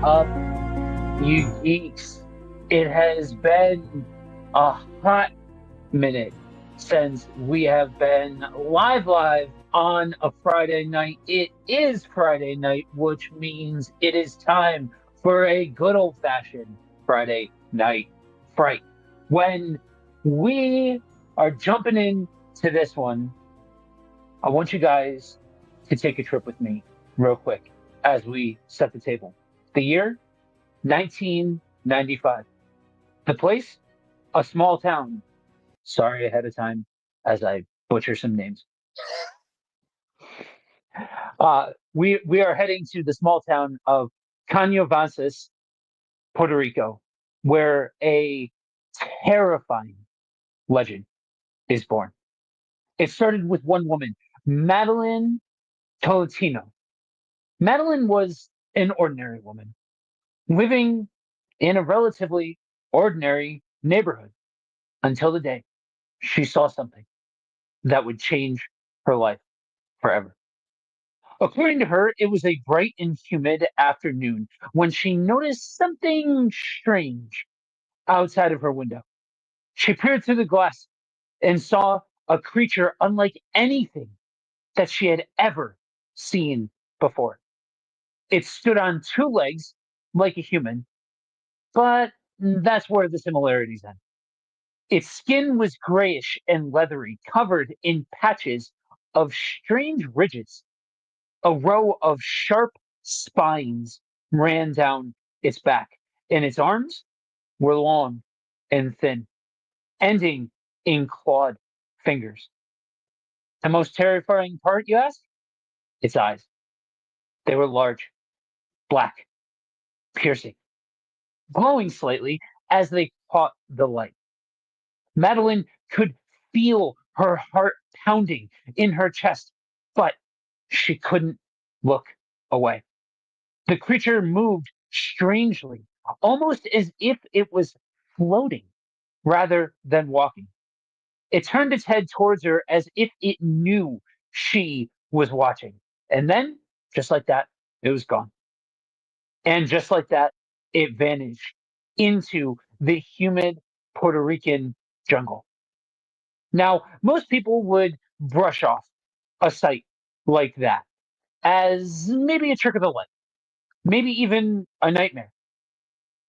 up, you geeks? It has been a hot minute since we have been live on a Friday night. It is Friday night, which means it is time for a good old fashioned Friday night fright. When we are jumping into this one, I want you guys to take a trip with me real quick as we set the table. The year 1995. The place, a small town. Sorry ahead of time as I butcher some names. We are heading to the small town of Caño Puerto Rico, where a terrifying legend is born. It started with one woman, Madeline Tolentino. Madeline was an ordinary woman living in a relatively ordinary neighborhood until the day she saw something that would change her life forever. According to her, it was a bright and humid afternoon when she noticed something strange outside of her window. She peered through the glass and saw a creature unlike anything that she had ever seen before. It stood on two legs like a human, but that's where the similarities end. Its skin was grayish and leathery, covered in patches of strange ridges. A row of sharp spines ran down its back, and its arms were long and thin, ending in clawed fingers. The most terrifying part, you ask? Its eyes. They were large, black, piercing, glowing slightly as they caught the light. Madeline could feel her heart pounding in her chest, but she couldn't look away. The creature moved strangely, almost as if it was floating rather than walking. It turned its head towards her as if it knew she was watching. And then, just like that, it was gone. And just like that, it vanished into the humid Puerto Rican jungle. Now, most people would brush off a sight like that as maybe a trick of the light, maybe even a nightmare.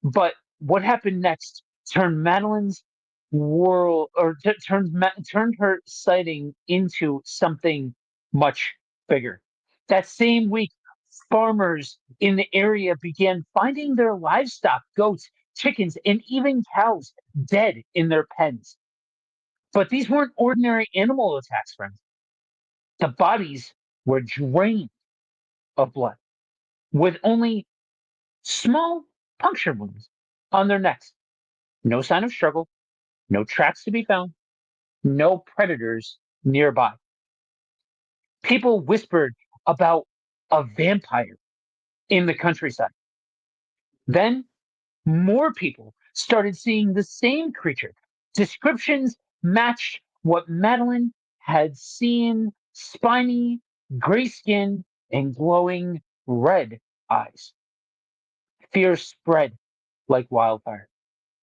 But what happened next turned Madeline's world, or turned her sighting into something much bigger. That same week, farmers in the area began finding their livestock, goats, chickens, and even cows, dead in their pens. But these weren't ordinary animal attacks, friends. The bodies were drained of blood, with only small puncture wounds on their necks. No sign of struggle, no tracks to be found, no predators nearby. People whispered about a vampire in the countryside. Then more people started seeing the same creature. Descriptions matched what Madeline had seen: spiny, gray skin, and glowing red eyes. Fear spread like wildfire.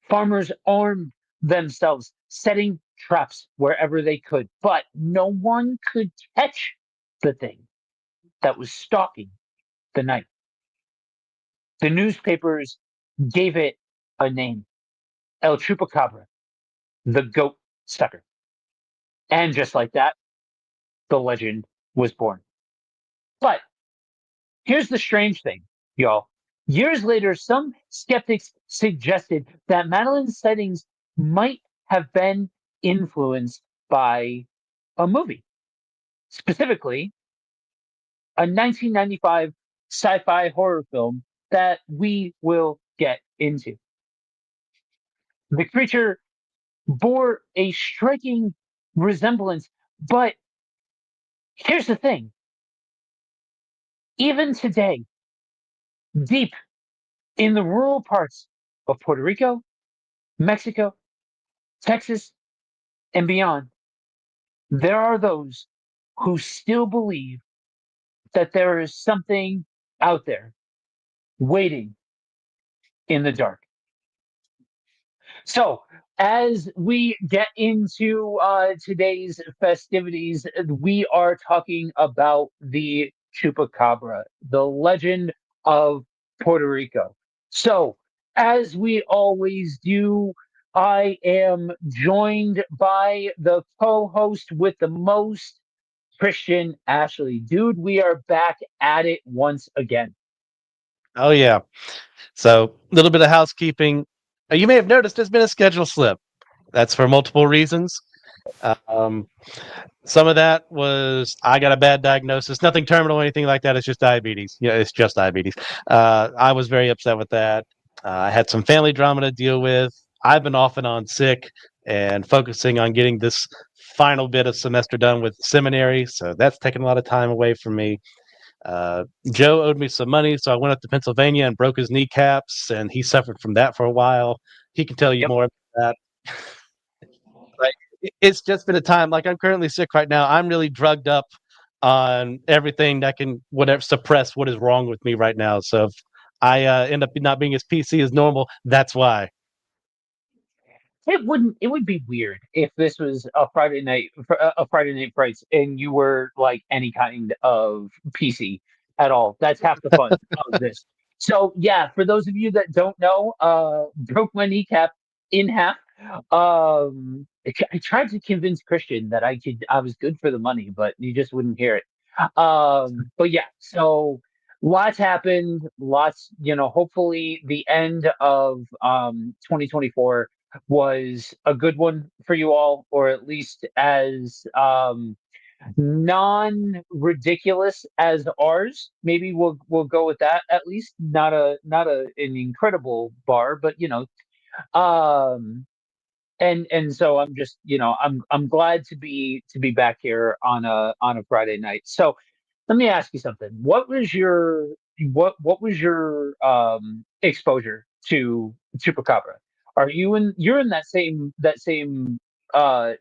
Farmers armed themselves, setting traps wherever they could, but no one could catch the thing that was stalking the night. The newspapers gave it a name: El Chupacabra, the goat sucker. And just like that, the legend was born. But here's the strange thing, y'all. Years later, some skeptics suggested that Madeline's sightings might have been influenced by a movie, specifically a 1995 sci fi horror film that we will get into. The creature bore a striking resemblance, but here's the thing: even today, deep in the rural parts of Puerto Rico, Mexico, Texas, and beyond, there are those who still believe that there is something out there waiting in the dark. So, as we get into today's festivities, we are talking about the Chupacabra, the legend of Puerto Rico. So, as we always do, I am joined by the co host with the most, Christian Ashley. Dude, we are back at it once again. Oh yeah. So a little bit of housekeeping. You may have noticed there's been a schedule slip. That's for multiple reasons. Um, some of that was I got a bad diagnosis, nothing terminal or anything like that. It's just diabetes. Yeah, it's just diabetes. I was very upset with that. I had some family drama to deal with. I've been off and on sick and focusing on getting this final bit of semester done with seminary. So that's taken a lot of time away from me. Uh, Joe owed me some money, so I went up to Pennsylvania and broke his kneecaps, and he suffered from that for a while. He can tell you Yep. more about that. Like it's just been a time. Like I'm currently sick right now. I'm really drugged up on everything that can whatever suppress what is wrong with me right now. So if I end up not being as PC as normal, that's why. It would be weird if this was a Friday Night Frights and you were like any kind of PC at all. That's half the fun of this. So yeah, for those of you that don't know, broke my kneecap in half. I tried to convince Christian that I was good for the money, but he just wouldn't hear it. But yeah, so lots happened, lots, hopefully the end of 2024 was a good one for you all, or at least as non-ridiculous as ours. Maybe we'll go with that. At least not an incredible bar, but um, and so I'm just I'm glad to be back here on a Friday night. So let me ask you something. What was your exposure to Chupacabra? You're in that same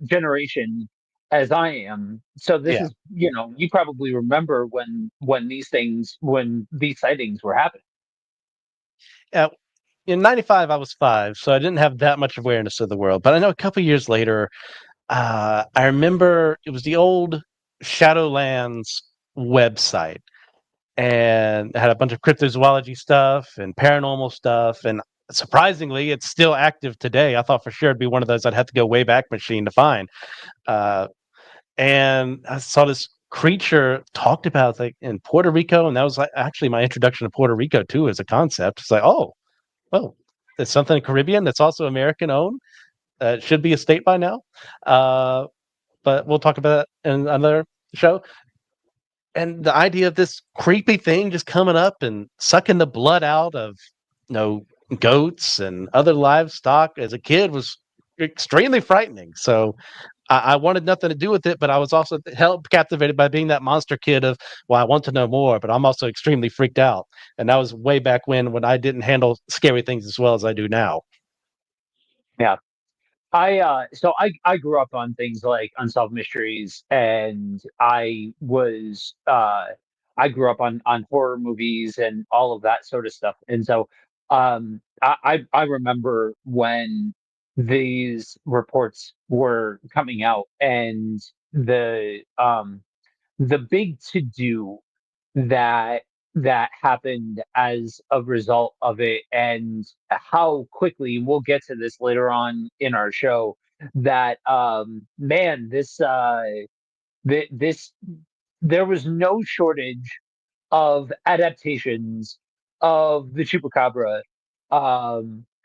generation as I am. So this Yeah. is, you probably remember when these sightings were happening. Uh, in '95, I was 5, so I didn't have that much awareness of the world. But I know a couple years later, I remember it was the old Shadowlands website and it had a bunch of cryptozoology stuff and paranormal stuff. And surprisingly, it's still active today. I thought for sure it'd be one of those I'd have to go way back machine to find. Uh, and I saw this creature talked about like in Puerto Rico, and that was like actually my introduction to Puerto Rico too as a concept. It's like, oh, well, there's something in Caribbean that's also American owned. It should be a state by now. Uh, but we'll talk about that in another show. And the idea of this creepy thing just coming up and sucking the blood out of you know goats and other livestock as a kid was extremely frightening. So I wanted nothing to do with it, but I was also held captivated by being that monster kid of, well, I want to know more, but I'm also extremely freaked out. And that was way back when I didn't handle scary things as well as I do now. Yeah. I grew up on things like Unsolved Mysteries, and I grew up on horror movies and all of that sort of stuff. And so I remember when these reports were coming out, and the big to do that happened as a result of it, and how quickly, we'll get to this later on in our show, that man, this there was no shortage of adaptations of the Chupacabra,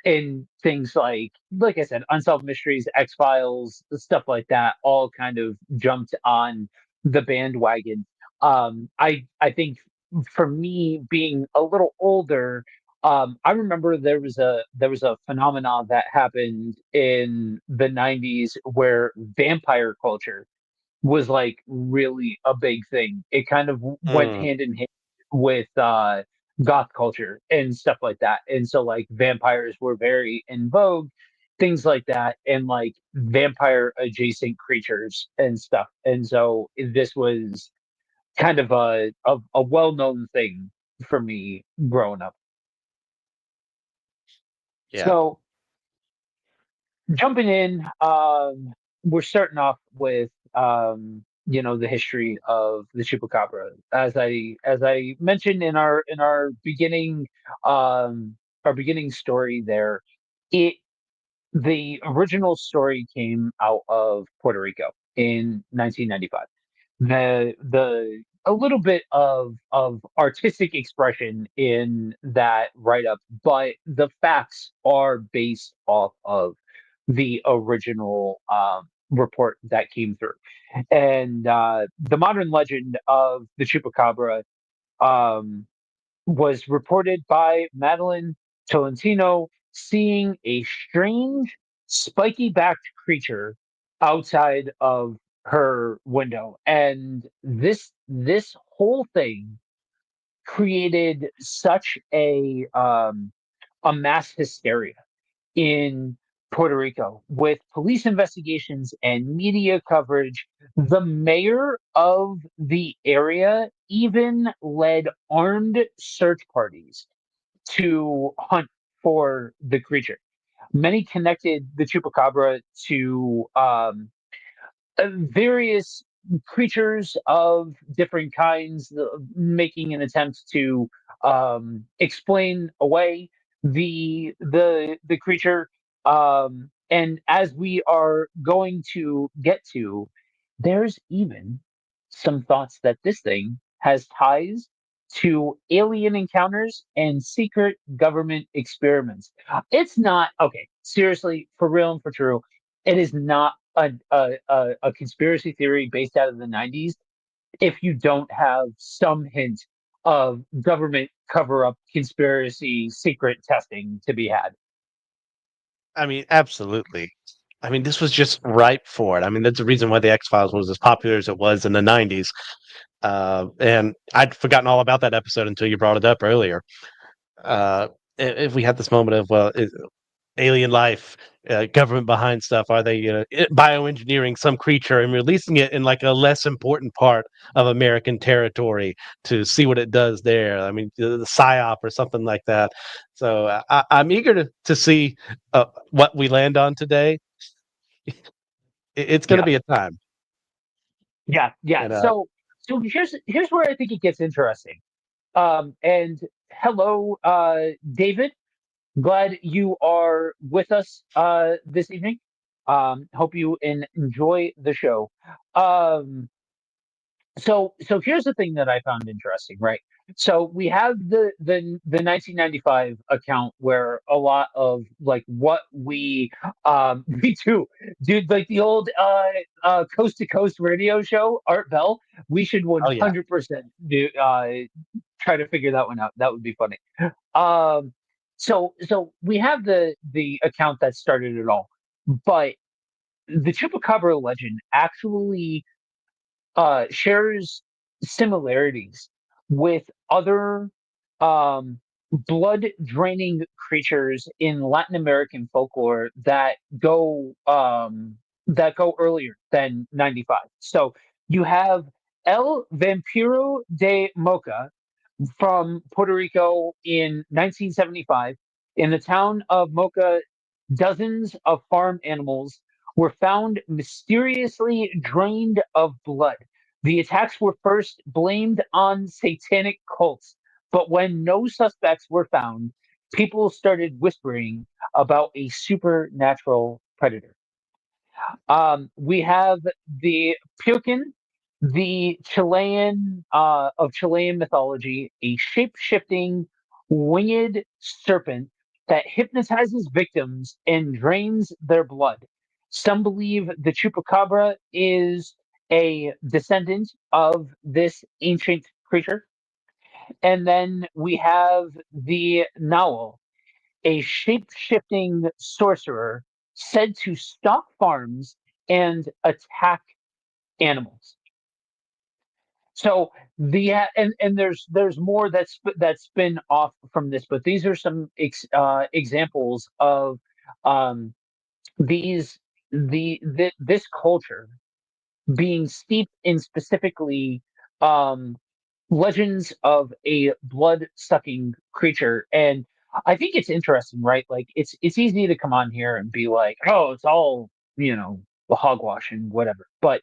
in things like I said, Unsolved Mysteries, X Files, stuff like that, all kind of jumped on the bandwagon. I think for me, being a little older, I remember there was a phenomenon that happened in the '90s where vampire culture was like really a big thing. It kind of went Mm. hand in hand with goth culture and stuff like that. And so like vampires were very in vogue, things like that, and like vampire adjacent creatures and stuff. And so this was kind of a well known thing for me growing up. Yeah. So jumping in, we're starting off with the history of the chupacabra. As I mentioned in our um beginning story there, it the original story came out of Puerto Rico in 1995. The a little bit of artistic expression in that write up, but the facts are based off of the original report that came through. And the modern legend of the chupacabra um, was reported by Madeline Tolentino seeing a strange, spiky backed creature outside of her window. And this whole thing created such a mass hysteria in Puerto Rico with police investigations and media coverage. The mayor of the area even led armed search parties to hunt for the creature. Many connected the chupacabra to various creatures of different kinds, making an attempt to explain away the creature. And as we are going to get to, there's even some thoughts that this thing has ties to alien encounters and secret government experiments. It's not okay. Seriously, for real and for true, it is not a conspiracy theory based out of the 90s if you don't have some hint of government cover up conspiracy secret testing to be had. I mean, absolutely. I mean, this was just ripe for it. I mean, that's the reason why the X Files was as popular as it was in the '90s. And I'd forgotten all about that episode until you brought it up earlier. Uh, if we had this moment of, well, alien life, government behind stuff, are they bioengineering some creature and releasing it in like a less important part of American territory to see what it does there? I mean, the psyop or something like that. So I'm eager to see what we land on today. It's going to Yeah, be a time. yeah. And So here's where I think it gets interesting. And hello, David. Glad you are with us this evening. Hope you enjoy the show. Um, so here's the thing that I found interesting, right? So we have the 1995 account where a lot of like what we we do, dude, like the old coast to coast radio show, Art Bell. We should oh yeah, 100% do try to figure that one out. That would be funny. Um, so we have the account that started it all, but the Chupacabra legend actually shares similarities with other blood draining creatures in Latin American folklore that go earlier than 95. So you have El Vampiro de Mocha from Puerto Rico in 1975. In the town of Mocha, dozens of farm animals were found mysteriously drained of blood. The attacks were first blamed on satanic cults, but when no suspects were found, people started whispering about a supernatural predator. We have the Pukin, the Chilean of Chilean mythology, a shape-shifting winged serpent that hypnotizes victims and drains their blood. Some believe the chupacabra is a descendant of this ancient creature. And then we have the Nahual, a shape-shifting sorcerer said to stalk farms and attack animals. So and there's more that's spin off from this, but these are some examples of um, these this culture being steeped in specifically um, legends of a blood sucking creature. And I think it's interesting, right? Like it's easy to come on here and be like, oh, it's all hogwash and whatever, but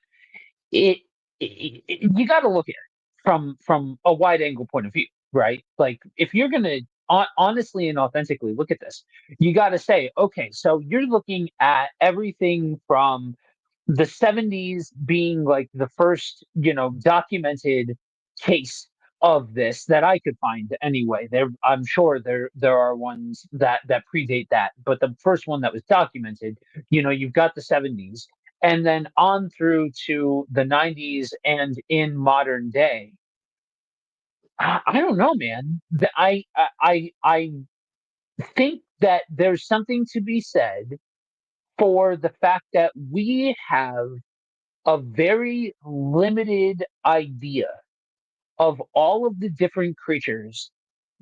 it, you got to look at it from a wide angle point of view, right? Like if you're gonna honestly and authentically look at this, you got to say, okay, so you're looking at everything from the 70s being like the first, documented case of this that I could find anyway. I'm sure there are ones that predate that, but the first one that was documented, you've got the 70s, and then on through to the 90s and in modern day. I don't know, man. I think that there's something to be said for the fact that we have a very limited idea of all of the different creatures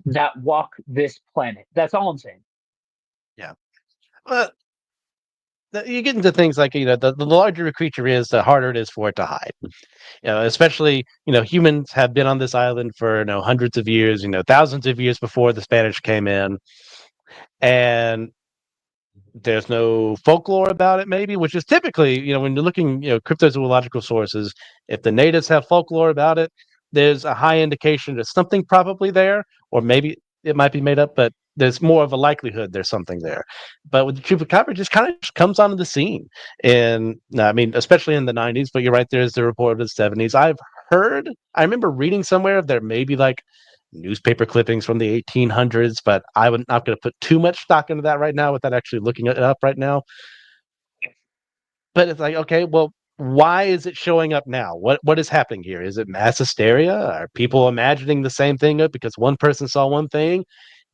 that walk this planet. That's all I'm saying. Yeah. Well, you get into things like, the larger a creature is, the harder it is for it to hide. Especially, humans have been on this island for, hundreds of years, thousands of years before the Spanish came in. And there's no folklore about it, maybe, which is typically, when you're looking, cryptozoological sources, if the natives have folklore about it, there's a high indication there's something probably there, or maybe it might be made up, but there's more of a likelihood there's something there. But with the chupacabra, it just kind of comes onto the scene. And I mean, especially in the 90s, but you're right, there's the report of the 70s. I remember reading somewhere there may be like newspaper clippings from the 1800s, but I'm not going to put too much stock into that right now without actually looking it up right now. But it's like, okay, well, why is it showing up now? What is happening here? Is it mass hysteria? Are people imagining the same thing because one person saw one thing?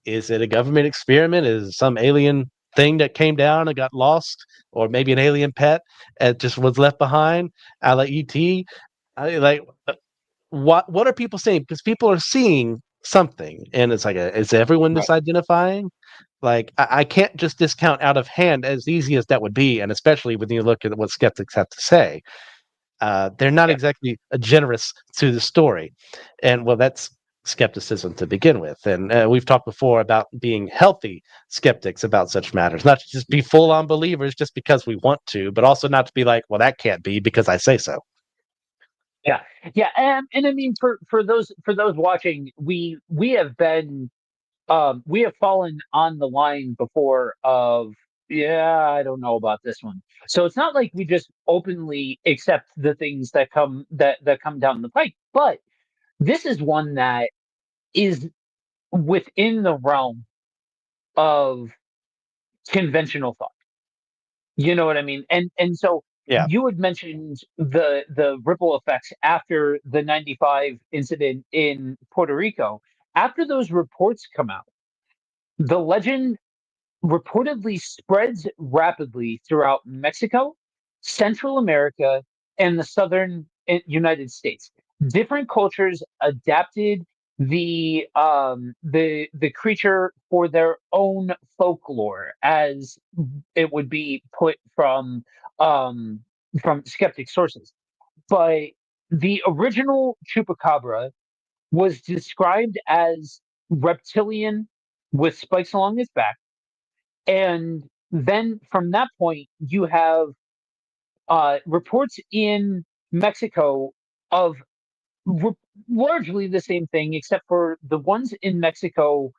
Is it a government experiment? Is it some alien thing that came down and got lost, or maybe an alien pet and just was left behind, a la ET? Like, what are people saying? Because people are seeing something, and it's like, is everyone Right. misidentifying? Like, I can't just discount out of hand, as easy as that would be, and especially when you look at what skeptics have to say. They're not Yeah. exactly generous to the story, and well, that's skepticism to begin with. And we've talked before about being healthy skeptics about such matters, not to just be full-on believers just because we want to, but also not to be like, well, that can't be because I say so. Yeah. Yeah. And I mean, for those watching, we have been we have fallen on the line before of, yeah, I don't know about this one. So it's not like we just openly accept the things that come down the pike, but this is one that is within the realm of conventional thought. You know what I mean? And so Yeah. you had mentioned the ripple effects after the 95 incident in Puerto Rico. After those reports come out, the legend reportedly spreads rapidly throughout Mexico, Central America, and the southern United States. Different cultures adapted the creature for their own folklore, as it would be put um, from skeptic sources. But the original chupacabra was described as reptilian with spikes along its back, and then from that point, you have reports in Mexico of re- largely the same thing, except for the ones in Mexico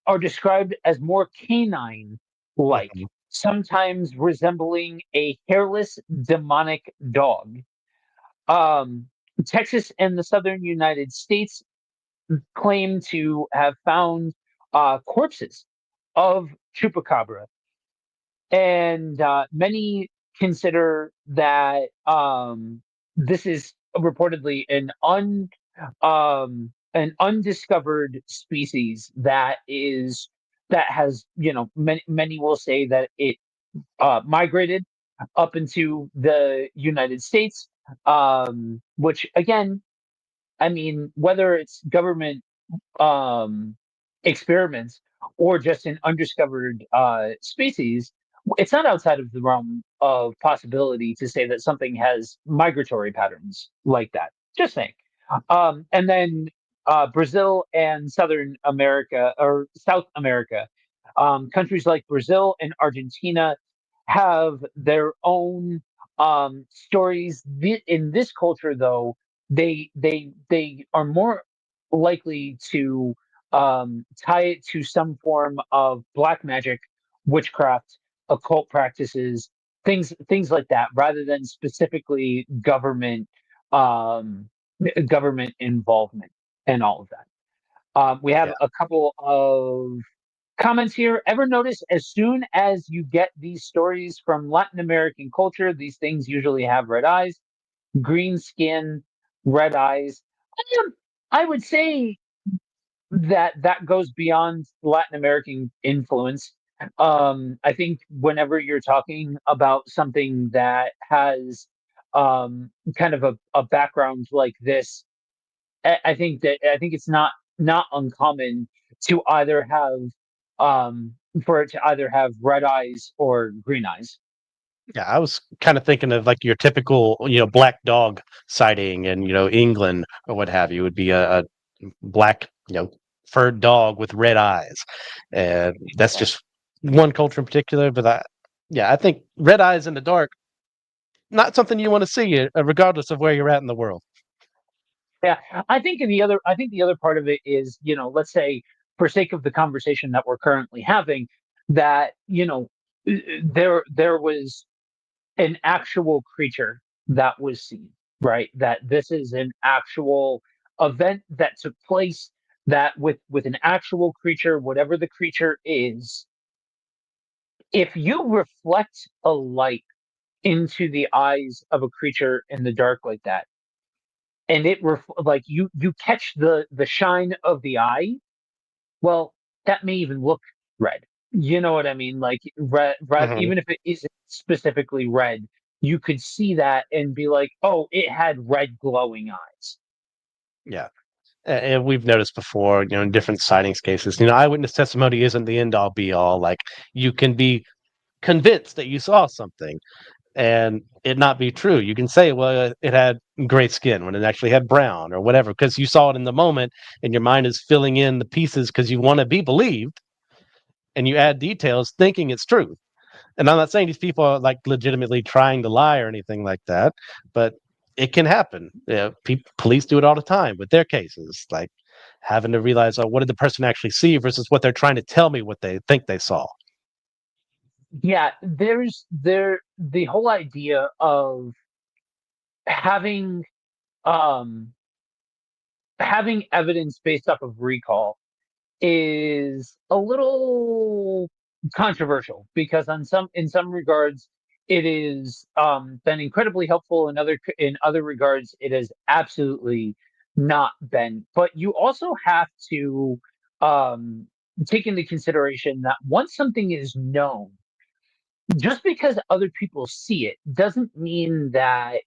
are described as more canine like, Mhm. sometimes resembling a hairless demonic dog. Um, Texas and the southern United States claim to have found corpses of chupacabra, and many consider that this is reportedly an undiscovered species that has, many will say that it migrated up into the United States, which again, I mean, whether it's government um, experiments or just an undiscovered species, it's not outside of the realm of possibility to say that something has migratory patterns like that. Just saying. And then Brazil and Southern America or South America Countries like Brazil and Argentina have their own stories. In this culture, though, they are more likely to tie it to some form of black magic, witchcraft, occult practices, things like that, rather than specifically government involvement and all of that. We have Yeah. a couple of comments here. Ever notice as soon as you get these stories from Latin American culture, these things usually have red eyes, green skin, red eyes. Um, I would say that that goes beyond Latin American influence. I think whenever you're talking about something that has kind of a background like this, I think it's not uncommon to either have for it to either have red eyes or green eyes. Yeah, I was kind of thinking of like your typical, black dog sighting in, England or what have you. Would be a black, furred dog with red eyes, and that's Yeah. just one culture in particular. But yeah, I think red eyes in the dark, not something you want to see, regardless of where you're at in the world. Yeah, I think the other part of it is, let's say for sake of the conversation that we're currently having, that there was an actual creature that was seen, right? That this is an actual event that took place, that with an actual creature, whatever the creature is, if you reflect a light into the eyes of a creature in the dark like that, and like you catch the shine of the eye, well, that may even look red. You know what I mean? Like red, Hmm. even if it isn't specifically red, you could see that and be like, oh, it had red glowing eyes. Yeah. And we've noticed before, in different sightings cases, eyewitness testimony isn't the end all be all. Like, you can be convinced that you saw something and it not be true. You can say, well, it had gray skin when it actually had brown or whatever, because you saw it in the moment and your mind is filling in the pieces because you want to be believed, and you add details thinking it's true. And I'm not saying these people are like legitimately trying to lie or anything like that, but it can happen. Yeah, police do it all the time with their cases, like having to realize, oh, what did the person actually see versus what they're trying to tell me what they think they saw. Yeah, the whole idea of having um having evidence based off of recall is a little controversial because in some regards it is been incredibly helpful, in other regards it has absolutely not been. But you also have to um take into consideration that once something is known, just because other people see it doesn't mean that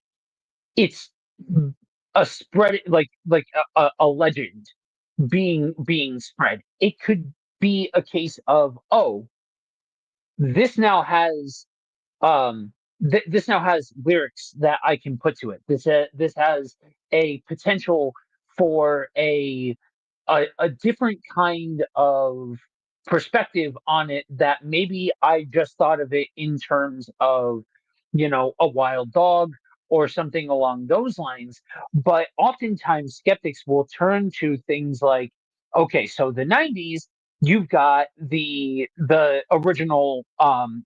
it's a spread, like a legend being spread. It could be a case of, oh, this now has this now has lyrics that I can put to it. This has a potential for a different kind of perspective on it, that maybe I just thought of it in terms of, a wild dog or something along those lines. But oftentimes skeptics will turn to things like, okay, so the 90s, you've got the original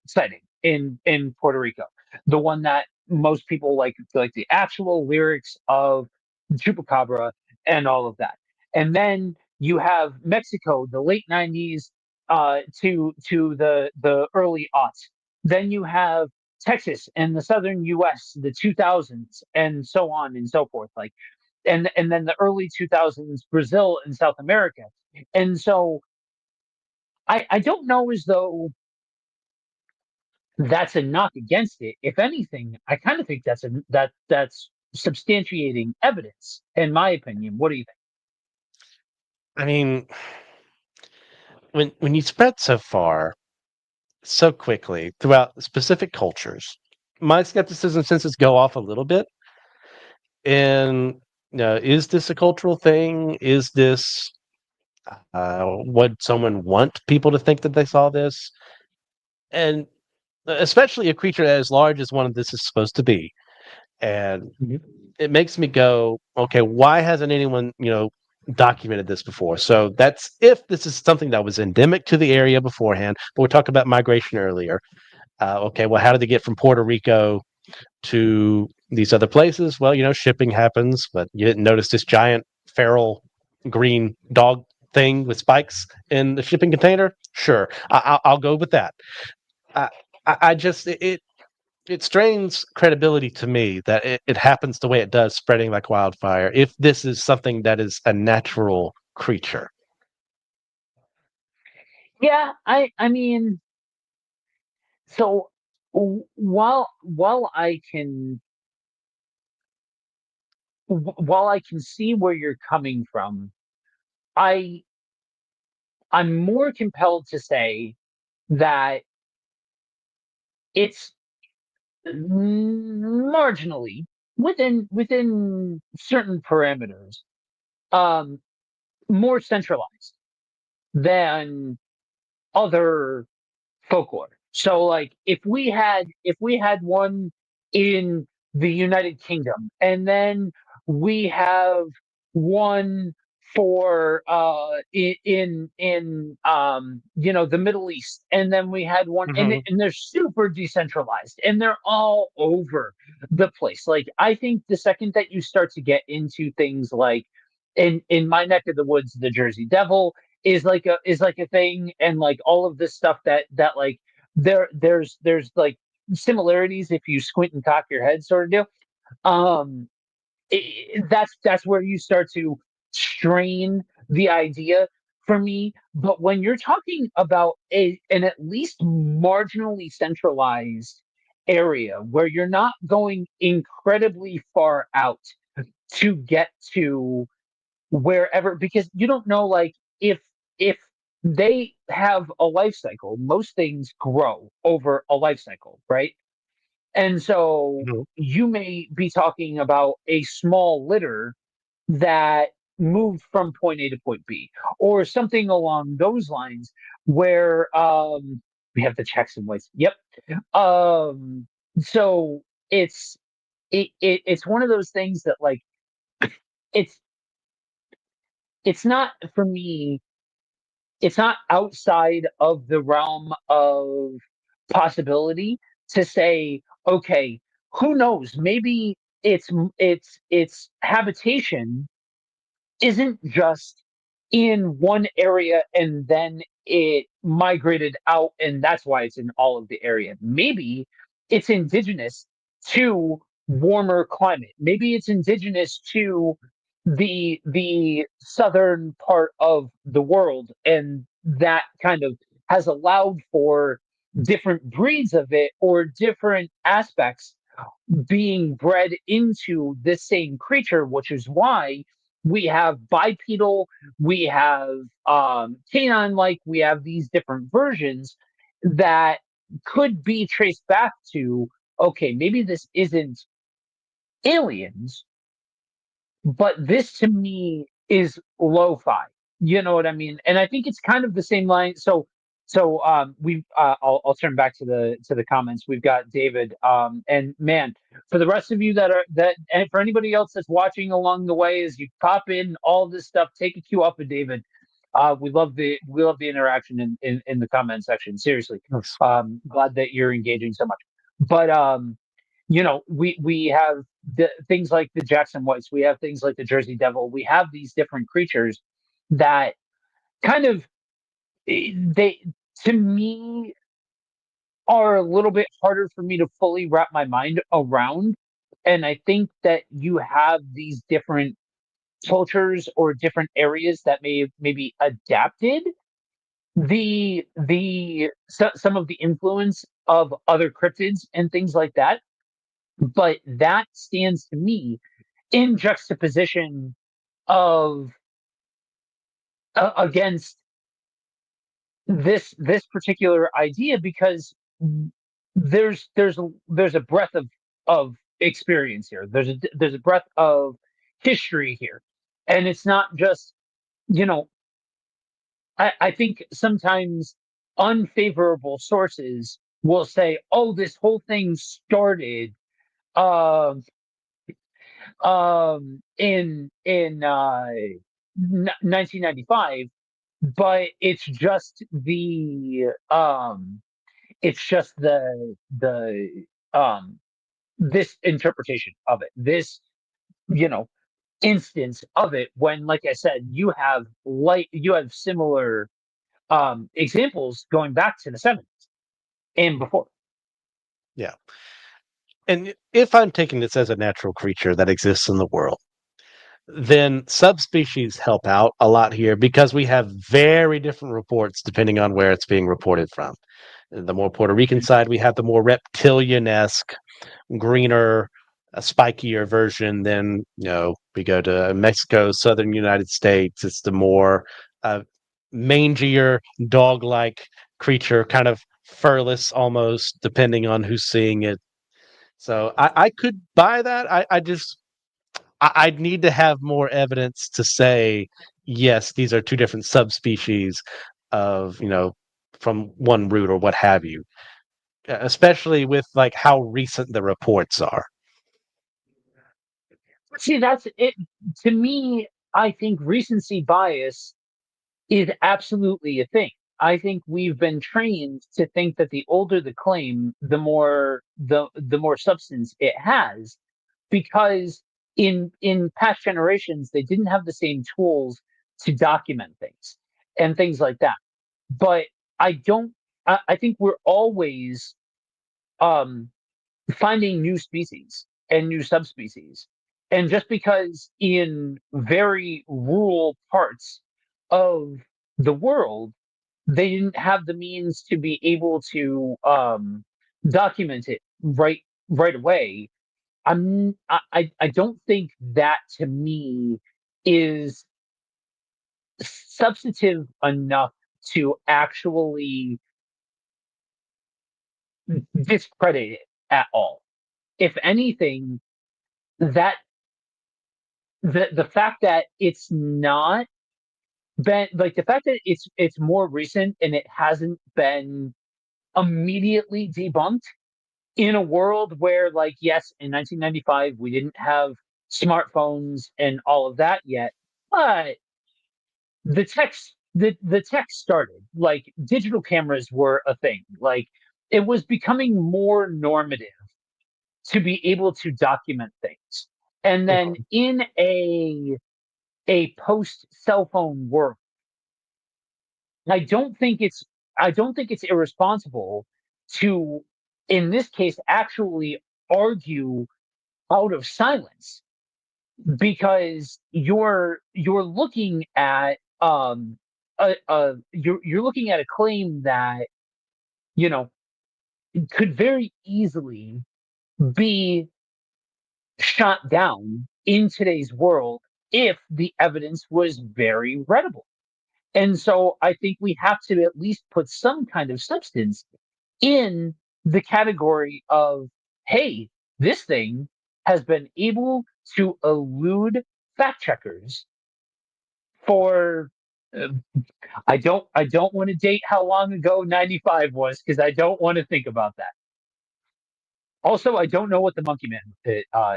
setting in Puerto Rico, the one that most people like the actual lyrics of Chupacabra and all of that. And then you have Mexico, the late 90s to the early aughts. Then you have Texas and the southern US, the 2000s, and so on and so forth. Like, and then the early 2000s, Brazil and South America. And so I don't know as though that's a knock against it. If anything, I kind of think that's substantiating evidence, in my opinion. What do you think? I mean, when you spread so far, so quickly throughout specific cultures, my skepticism senses go off a little bit. And is this a cultural thing? Is this Would someone want people to think that they saw this? And especially a creature as large as one of this is supposed to be. And it makes me go, okay, why hasn't anyone, documented this before? So that's if this is something that was endemic to the area beforehand. But we talked about migration earlier. Okay, well, how did they get from Puerto Rico to these other places? Well, shipping happens, but you didn't notice this giant feral green dog thing with spikes in the shipping container? Sure, I'll go with that. I, I just it strains credibility to me that it happens the way it does, spreading like wildfire. If this is something that is a natural creature, Yeah, I mean, so while while I can see where you're coming from, I I'm more compelled to say that it's marginally within certain parameters, um, more centralized than other folklore. So like if we had one in the United Kingdom, and then we have one for the Middle East, and then we had one, and hmm they're super decentralized, and they're all over the place. Like I think the second that you start to get into things like in my neck of the woods, the Jersey Devil is like a thing, and like all of this stuff that like there's like similarities if you squint and cock your head sort of deal. That's where you start to strain the idea for me. But when you're talking about an at least marginally centralized area where you're not going incredibly far out to get to wherever, because you don't know, like, if they have a life cycle, most things grow over a life cycle, right? And so you may be talking about a small litter that moved from point A to point B, or something along those lines, where we have the checks and whites. Yep. Um, so it's one of those things that, like, it's it's not for me, it's not outside of the realm of possibility to say, okay, who knows? Maybe its habitation isn't just in one area and then it migrated out and that's why it's in all of the area. Maybe it's indigenous to warmer climate. Maybe it's indigenous to the southern part of the world, and that kind of has allowed for different breeds of it or different aspects being bred into this same creature, which is why we have bipedal, we have canine like, we have these different versions that could be traced back to, okay, maybe this isn't aliens, but this to me is lo-fi. You know what I mean? And I think it's kind of the same line. So we I'll turn back to the comments. We've got David, and man, for the rest of you and for anybody else that's watching along the way as you pop in all this stuff, take a cue off of David. We love the interaction in the comment section. Seriously. Yes. Glad that you're engaging so much. But we have things like the Jackson Whites, we have things like the Jersey Devil, we have these different creatures that kind of they to me are a little bit harder for me to fully wrap my mind around. And I think that you have these different cultures or different areas that may have maybe adapted some of the influence of other cryptids and things like that. But that stands to me in juxtaposition of against this particular idea, because there's a breadth of experience here. There's a breadth of history here, and it's not just, you know I think sometimes unfavorable sources will say, "Oh, this whole thing started um in 1995, but it's just the this interpretation of it, this you know instance of it, when, like I said, you have similar examples going back to the 70s and before. Yeah. And if I'm taking this as a natural creature that exists in the world, then subspecies help out a lot here because we have very different reports depending on where it's being reported from. The more Puerto Rican Mhm. side, we have the more reptilian esque, greener, spikier version. Then, we go to Mexico, southern United States. It's the more uh, mangier, dog like creature, kind of furless almost, depending on who's seeing it. So I could buy that. I'd need to have more evidence to say, yes, these are two different subspecies of, from one root or what have you, especially with like how recent the reports are. See, that's it. To me, I think recency bias is absolutely a thing. I think we've been trained to think that the older the claim, the more substance it has, because in past generations they didn't have the same tools to document things and things like that. But I don't. I think we're always um, finding new species and new subspecies. And just because in very rural parts of the world they didn't have the means to be able to document it right away, I don't think that, to me, is substantive enough to actually discredit it at all. If anything, that the fact that it's not been like the fact that it's more recent and it hasn't been immediately debunked in a world where, like, yes, in 1995 we didn't have smartphones and all of that yet, but the tech started, like digital cameras were a thing, like it was becoming more normative to be able to document things. And then Mhm. in a post cell phone world, I don't think it's I don't think it's irresponsible to, in this case, actually argue out of silence, because you're looking at you're looking at a claim that you know could very easily be shot down in today's world if the evidence was very readable. And so I think we have to at least put some kind of substance in the category of, hey, this thing has been able to elude fact checkers for uh, I don't want to date how long ago 95 was, because I don't want to think about that. Also, I don't know what the monkey man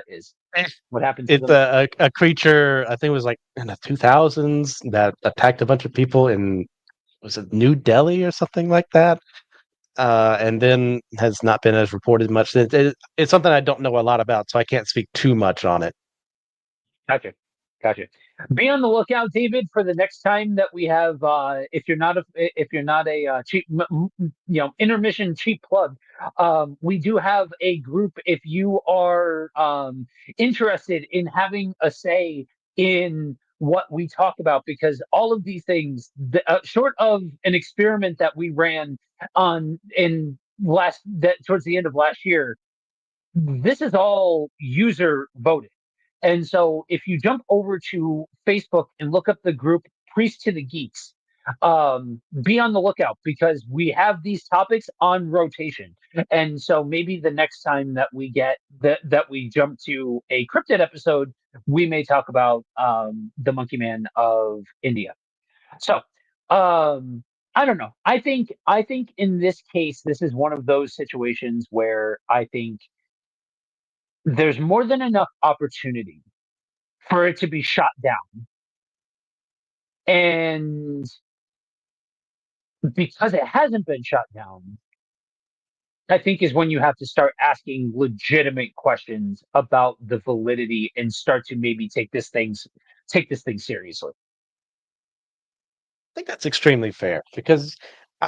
is. Eh, What happened to It's them? a creature, I think it was like in the 2000s, that attacked a bunch of people in, was it New Delhi or something like that? And then has not been as reported much. It's something I don't know a lot about, so I can't speak too much on it. Gotcha. Gotcha. Be on the lookout, David, for the next time that we have. If you're not a cheap, intermission cheap plug, we do have a group. If you are interested in having a say in what we talk about, because all of these things, short of an experiment that we ran on in last that towards the end of last year, this is all user voted. And so if you jump over to Facebook and look up the group Priest to the Geeks, be on the lookout, because we have these topics on rotation. And so maybe the next time that we jump to a cryptid episode, we may talk about the Monkey Man of India. So Um, I don't know. I think in this case, this is one of those situations where I think there's more than enough opportunity for it to be shot down. And because it hasn't been shot down, I think is when you have to start asking legitimate questions about the validity and start to maybe take this thing seriously. think that's extremely fair because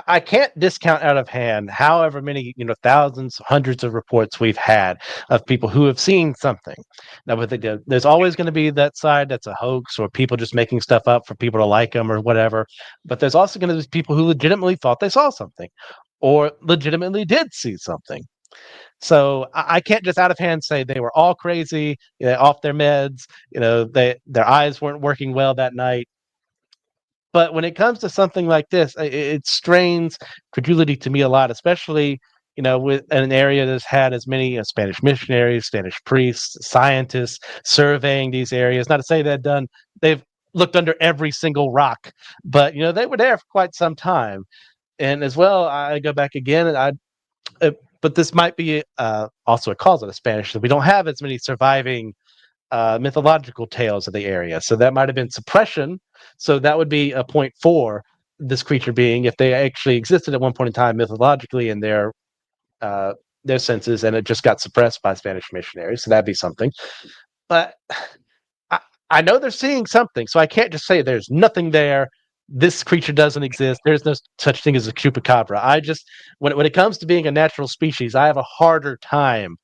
I can't discount out of hand however many, thousands, hundreds of reports we've had of people who have seen something. Now, there's always going to be that side that's a hoax or people just making stuff up for people to like them or whatever. But there's also going to be people who legitimately thought they saw something or legitimately did see something. So I can't just out of hand say they were all crazy, off their meds, their eyes weren't working well that night. But when it comes to something like this, it strains credulity to me a lot, especially with an area that's had as many Spanish missionaries, Spanish priests, scientists surveying these areas. Not to say they've looked under every single rock, but they were there for quite some time. And as well, I go back again, and but this might be also a cause of the Spanish that we don't have as many surviving mythological tales of the area. So that might have been suppression. So that would be a point for this creature being if they actually existed at one point in time mythologically in their senses, and it just got suppressed by Spanish missionaries. So that'd be something. But I, I know they're seeing something, so I can't just say there's nothing there. This creature doesn't exist. There's no such thing as a chupacabra. I just when it comes to being a natural species, I have a harder time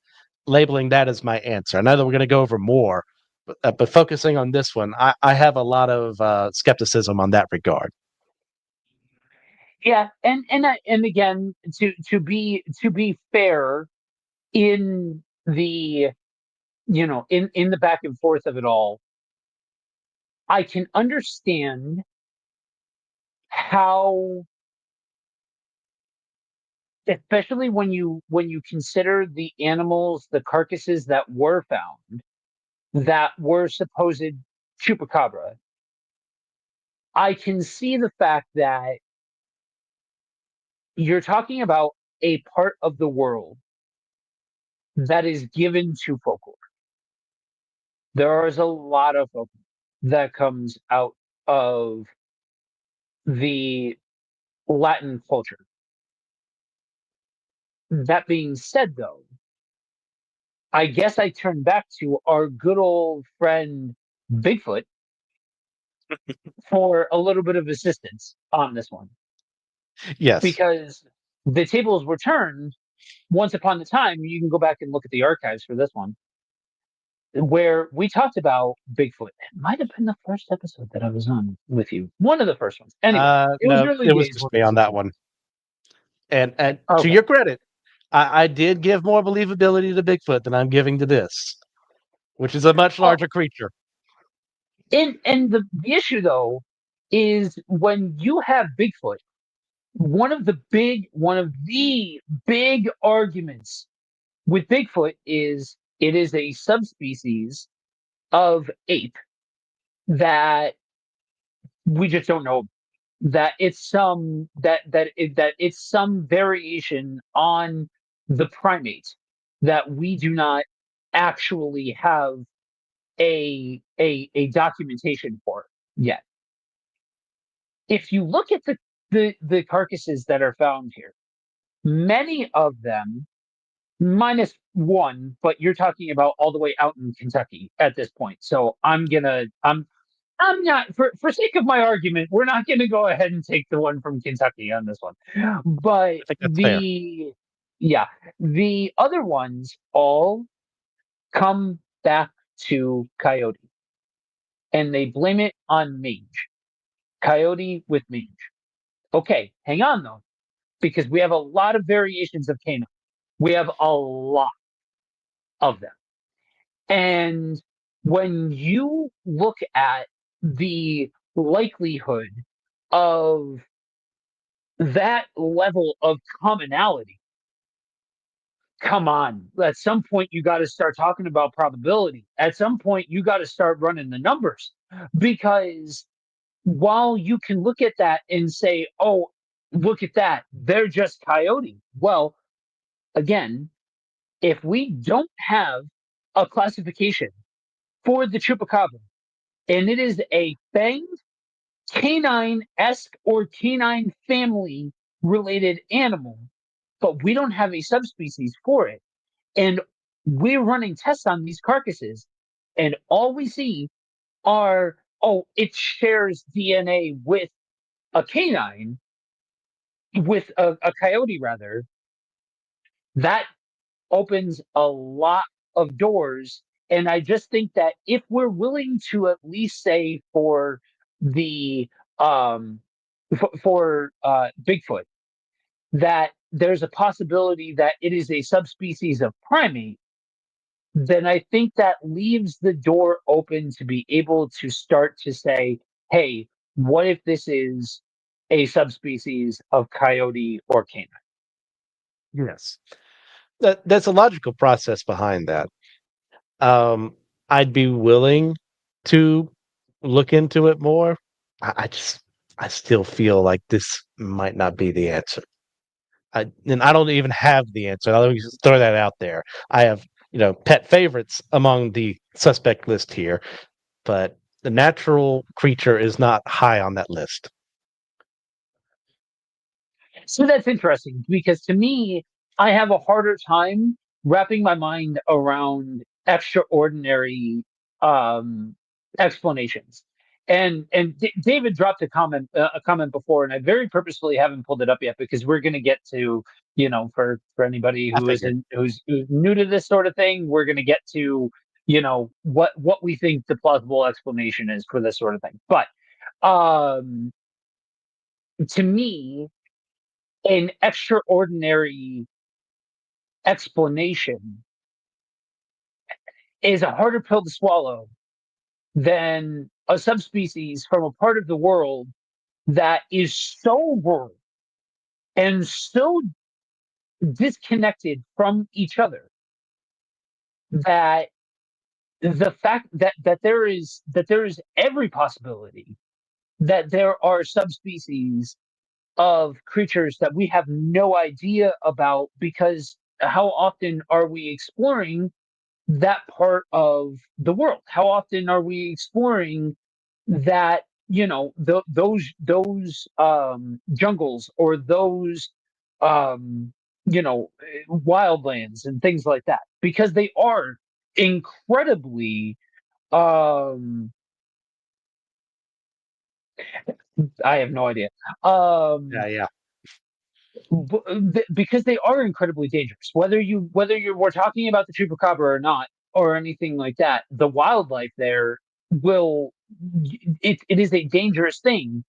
labeling that as my answer. I know that we're going to go over more, but focusing on this one, I have a lot of skepticism on that regard. Yeah, and again, to be fair, in the in the back and forth of it all, I can understand how, especially when you consider the animals, the carcasses that were found that were supposed chupacabra. I can see the fact that you're talking about a part of the world that is given to folklore. There is a lot of folklore that comes out of the Latin culture. That being said, though, I guess I turn back to our good old friend Bigfoot for a little bit of assistance on this one, Yes. because the tables were turned once upon a time. You can go back and look at the archives for this one, where we talked about Bigfoot. It might have been the first episode that I was on with you. One of the first ones. Anyway, it was No, early it was days just when me this on was that going. one. And to Okay. your credit, I did give more believability to Bigfoot than I'm giving to this, which is a much Well, larger creature. and the issue though is when you have Bigfoot, one of the big arguments with Bigfoot is it is a subspecies of ape that we just don't know, that it's some variation on the primate that we do not actually have a documentation for yet. If you look at the carcasses that are found here, many of them, minus one, but you're talking about all the way out in Kentucky at this point. So I'm not, for sake of my argument, we're not gonna go ahead and take the one from Kentucky on this one. But I think that's fair. yeah, the other ones all come back to coyote, and they blame it on mange. Coyote with mange. Okay, hang on though, because we have a lot of variations of canine. We have a lot of them. And when you look at the likelihood of that level of commonality, come on. At some point, you got to start talking about probability. At some point, you got to start running the numbers, because while you can look at that and say, oh, look at that, they're just coyote. Well, again, if we don't have a classification for the chupacabra, and it is a fanged canine-esque or canine family related animal, but we don't have a subspecies for it, and we're running tests on these carcasses, and all we see are, oh, it shares DNA with a canine, with a coyote rather, that opens a lot of doors. And I just think that if we're willing to at least say for the Bigfoot that there's a possibility that it is a subspecies of primate, then I think that leaves the door open to be able to start to say, hey, what if this is a subspecies of coyote or canine? Yes. That's a logical process behind that. Um, I'd be willing to look into it more. I just I still feel like this might not be the answer. And I don't even have the answer. I'll just throw that out there. I have, pet favorites among the suspect list here, but the natural creature is not high on that list. So that's interesting because to me, I have a harder time wrapping my mind around extraordinary explanations. And David dropped a comment before, and I very purposefully haven't pulled it up yet because we're going to get to, for anybody I who figured. isn't who's new to this sort of thing, we're going to get to what we think the plausible explanation is for this sort of thing. But um, to me, an extraordinary explanation is a harder pill to swallow than a subspecies from a part of the world that is so rural and so disconnected from each other that the fact that there is every possibility that there are subspecies of creatures that we have no idea about, because how often are we exploring that part of the world? How often are we exploring that, those jungles, or those wildlands and things like that? Because they are incredibly, um I have no idea. Yeah, yeah, Because they are incredibly dangerous. Whether we're talking about the chupacabra or not, or anything like that, the wildlife there will it is a dangerous thing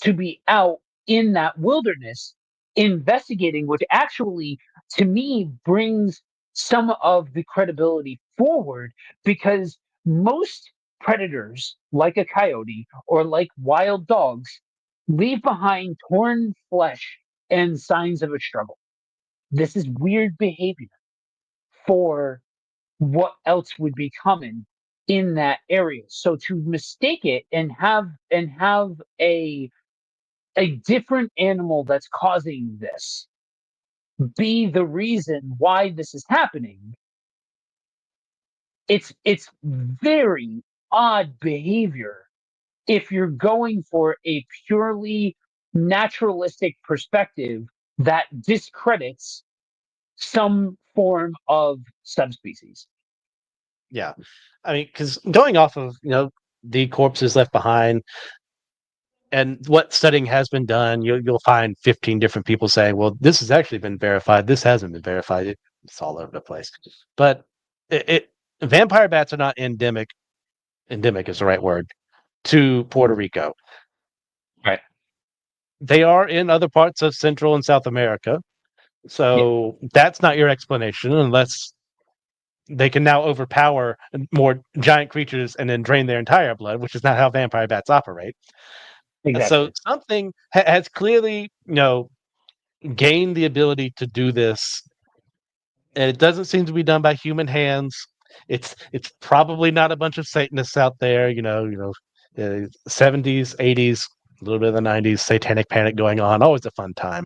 to be out in that wilderness investigating, which actually to me brings some of the credibility forward, because most predators like a coyote or like wild dogs leave behind torn flesh and signs of a struggle. This is weird behavior for what else would be coming in that area. So to mistake it and have a different animal that's causing this be the reason why this is happening, it's very odd behavior if you're going for a purely naturalistic perspective that discredits some form of subspecies. yeah. I mean, because going off of the corpses left behind and what studying has been done, you'll find 15 different people saying, "Well, this has actually been verified. This hasn't been verified." It's all over the place. But it vampire bats are not endemic. Endemic is the right word to Puerto Rico. Right. They are in other parts of Central and South America. Yeah. So that's not your explanation, unless they can now overpower more giant creatures and then drain their entire blood, which is not how vampire bats operate. So Exactly. something has clearly, gained the ability to do this, and it doesn't seem to be done by human hands. It's probably not a bunch of Satanists out there, 70s, 80s, a little bit of the 90s, satanic panic going on. Always a fun time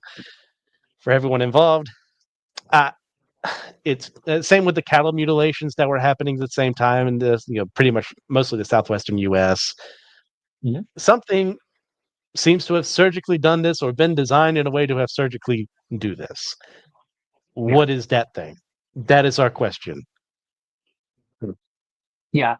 for everyone involved. Uh, it's same with the cattle mutilations that were happening at the same time in this, pretty much mostly the southwestern U.S. Yeah. Something seems to have surgically done this or been designed in a way to have surgically do this. Yeah. What is that thing? That is our question. Yeah.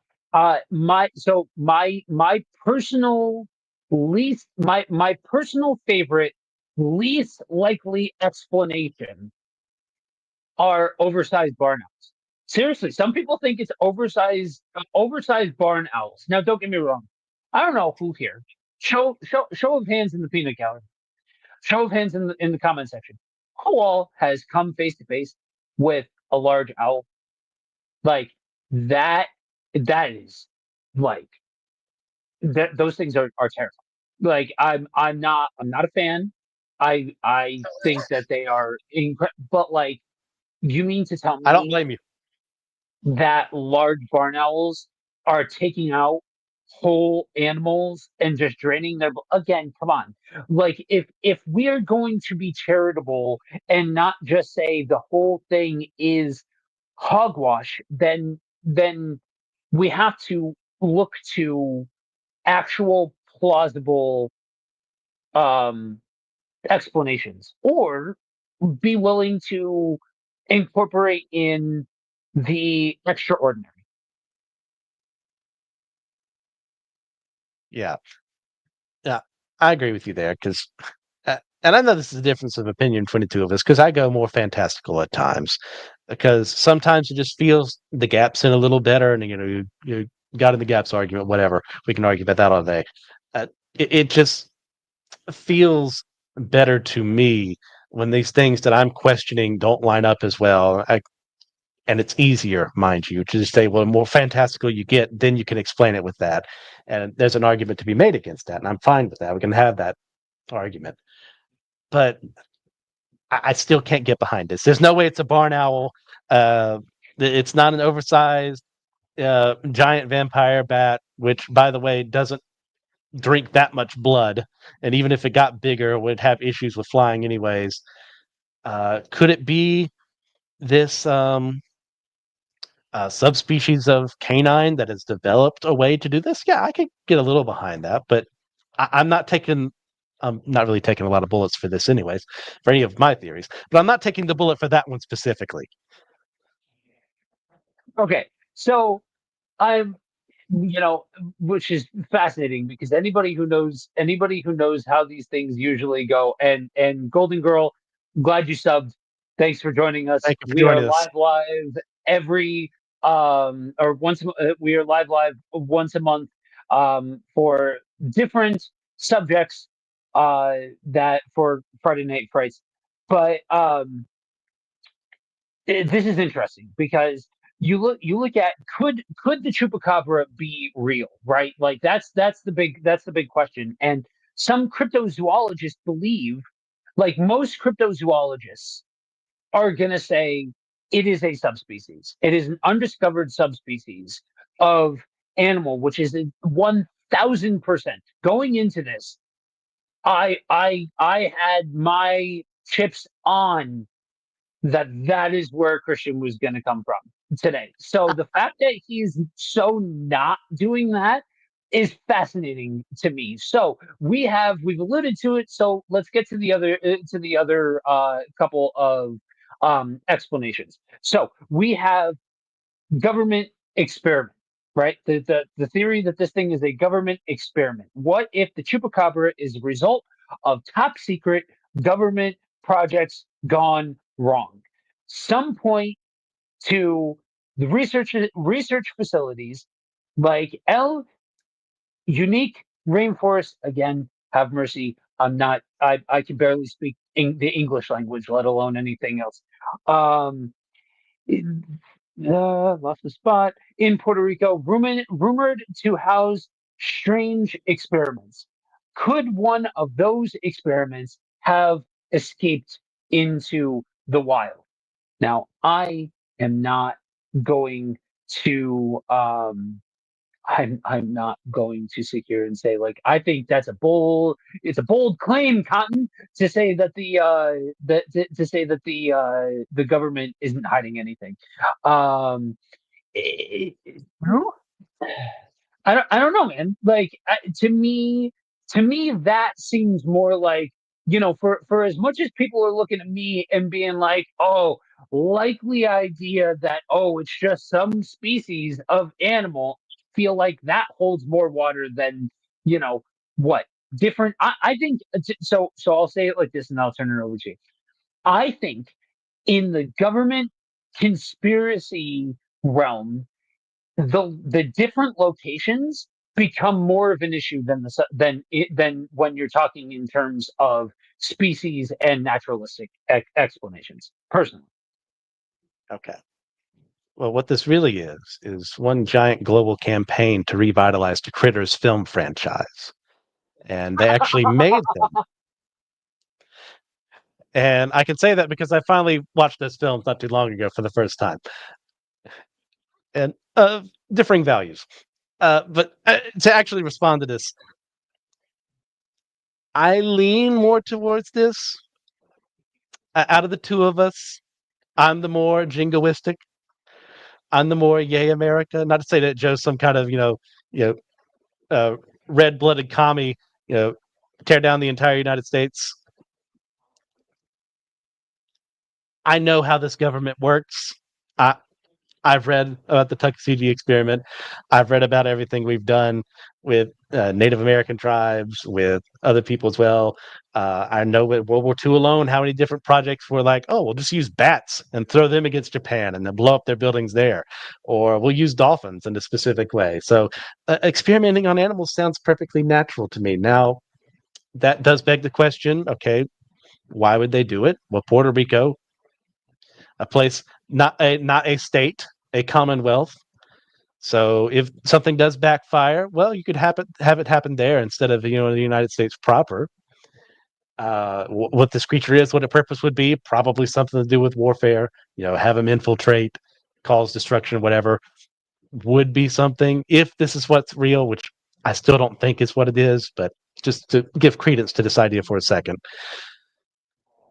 My personal my personal favorite least likely explanation are oversized barn owls. Seriously, some people think it's oversized barn owls. Now, don't get me wrong. I don't know who here. Show of hands in the peanut gallery. Show of hands in the comment section. Who all has come face to face with a large owl? Like that. That is like that. Those things are terrifying. Like I'm not a fan. I think that they are but like you mean to tell I don't me blame you. that large barn owls are taking out whole animals and just draining their again, come on. Like if we're going to be charitable and not just say the whole thing is hogwash, then we have to look to actual plausible um explanations or be willing to incorporate in the extraordinary. Yeah, yeah, I agree with you there because, and I know this is a difference of opinion between the two of us because I go more fantastical at times because sometimes it just feels the gaps in a little better, and you got in the gaps argument, whatever. We can argue about that all day. It just feels better to me when these things that I'm questioning don't line up as well. And it's easier, mind you, to just say, well, the more fantastical you get, then you can explain it with that. And there's an argument to be made against that. And I'm fine with that. We can have that argument. But I still can't get behind this. There's no way it's a barn owl. Uh, it's not an oversized giant vampire bat, which, by the way, doesn't drink that much blood. And even if it got bigger, it would have issues with flying anyways. Could it be this subspecies of canine that has developed a way to do this? Yeah, I could get a little behind that, but I'm not taking. I'm not really taking a lot of bullets for this, anyways, for any of my theories. But I'm not taking the bullet for that one specifically. Okay, so I'm, which is fascinating because anybody who knows how these things usually go, and Golden Girl, glad you subbed. Thanks for joining us. Thank you for We are joining us. live every or we are live once a month for different subjects that for Friday Night Frights. But this is interesting because you look at could the chupacabra be real, right? Like that's the big question. And some cryptozoologists believe, like most cryptozoologists are gonna say it is a subspecies. It is an undiscovered subspecies of animal, which is 1,000% going into this. I had my chips on that is where Christian was going to come from today. So the fact that he's so not doing that is fascinating to me. So we've alluded to it. So let's get to the other couple of explanations. So we have government experiment, right? The theory that this thing is a government experiment. What if the chupacabra is a result of top secret government projects gone wrong? Some point to the research facilities like El Unique Rainforest. Again, have mercy. I'm not. I can barely speak the English language, let alone anything else. Um, lost the spot in Puerto Rico, rumored to house strange experiments. Could one of those experiments have escaped into the wild? Now, I am not going to I'm not going to sit here and say like I think that's a bold it's a bold claim, Cotton, to say that to say that the government isn't hiding anything. Um, no, I don't know, man. Like to me, that seems more like for as much as people are looking at me and being like, oh, likely idea that it's just some species of animal. Feel like that holds more water than you know what different. I think so. So I'll say it like this, and I'll turn it over to you. I think in the government conspiracy realm the different locations become more of an issue than than when you're talking in terms of species and naturalistic explanations. Personally, Okay. Well, what this really is one giant global campaign to revitalize the Critters film franchise. And they actually made them. And I can say that because I finally watched those films not too long ago for the first time. And differing values. But to actually respond to this, I lean more towards this. Out of the two of us, I'm the more jingoistic. I'm the more yay America. Not to say that Joe's some kind of you know red-blooded commie, you know, tear down the entire United States. I know how this government works. I, I've read about the Tuckasegee experiment. I've read about everything we've done with Native American tribes, with other people as well. I know with World War II alone, how many different projects were like, oh, we'll just use bats and throw them against Japan and then blow up their buildings there. Or we'll use dolphins in a specific way. So experimenting on animals sounds perfectly natural to me. Now, that does beg the question, okay, why would they do it? Well, Puerto Rico, a place not a state, a commonwealth. So if something does backfire, well, you could have it happen there instead of the United States proper. What this creature is, what a purpose would be, probably something to do with warfare. Have them infiltrate, cause destruction, whatever would be something. If this is what's real, which I still don't think is what it is, but just to give credence to this idea for a second.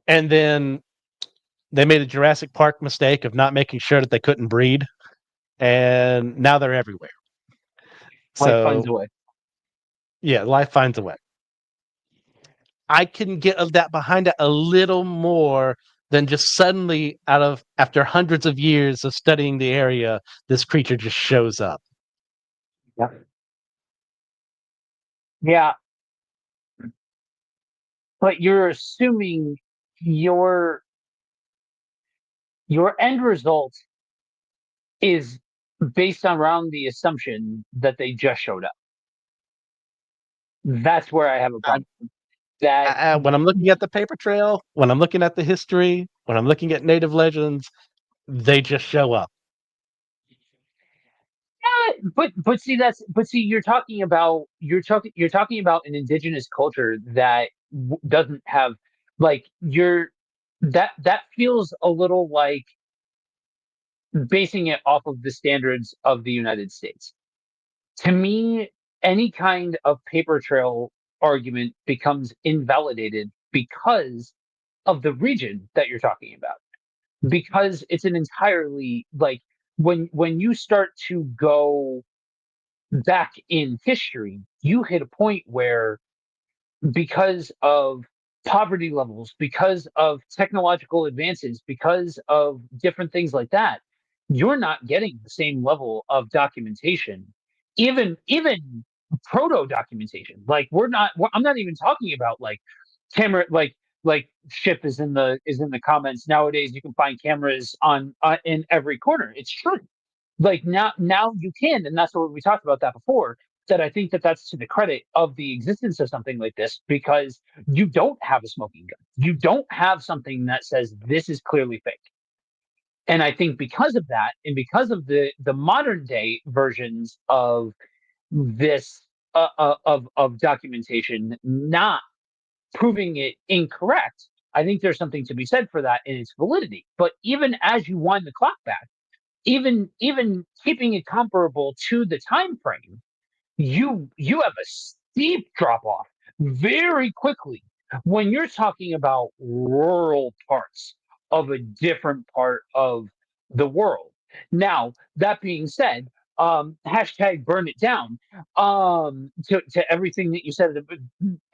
And then they made a Jurassic Park mistake of not making sure that they couldn't breed, and now they're everywhere. life finds So a way. yeah, life finds a way. I can get of that behind it a little more than just suddenly after hundreds of years of studying the area, this creature just shows up. Yeah, yeah, but you're assuming your your end result is based around the assumption that they just showed up. That's where I have a problem. That When I'm looking at the paper trail, when I'm looking at the history, when I'm looking at native legends, they just show up. but see you're talking about an indigenous culture that doesn't have like you're that feels a little like basing it off of the standards of the United States. To me, any kind of paper trail argument becomes invalidated because of the region that you're talking about. Because it's an entirely like when you start to go back in history, you hit a point where because of poverty levels, because of technological advances, because of different things like that, you're not getting the same level of documentation, even proto documentation. Like I'm not even talking about like camera like ship is in the comments nowadays. You can find cameras on in every corner. It's true. Like now you can, and that's what we talked about that before. That I think that that's to the credit of the existence of something like this because you don't have a smoking gun. You don't have something that says this is clearly fake. And I think because of that, and because of the modern day versions of this of documentation not proving it incorrect, I think there's something to be said for that in its validity. But even as you wind the clock back, even keeping it comparable to the time frame, you have a steep drop off very quickly when you're talking about rural parts of a different part of the world. Now, that being said, hashtag burn it down, to everything that you said.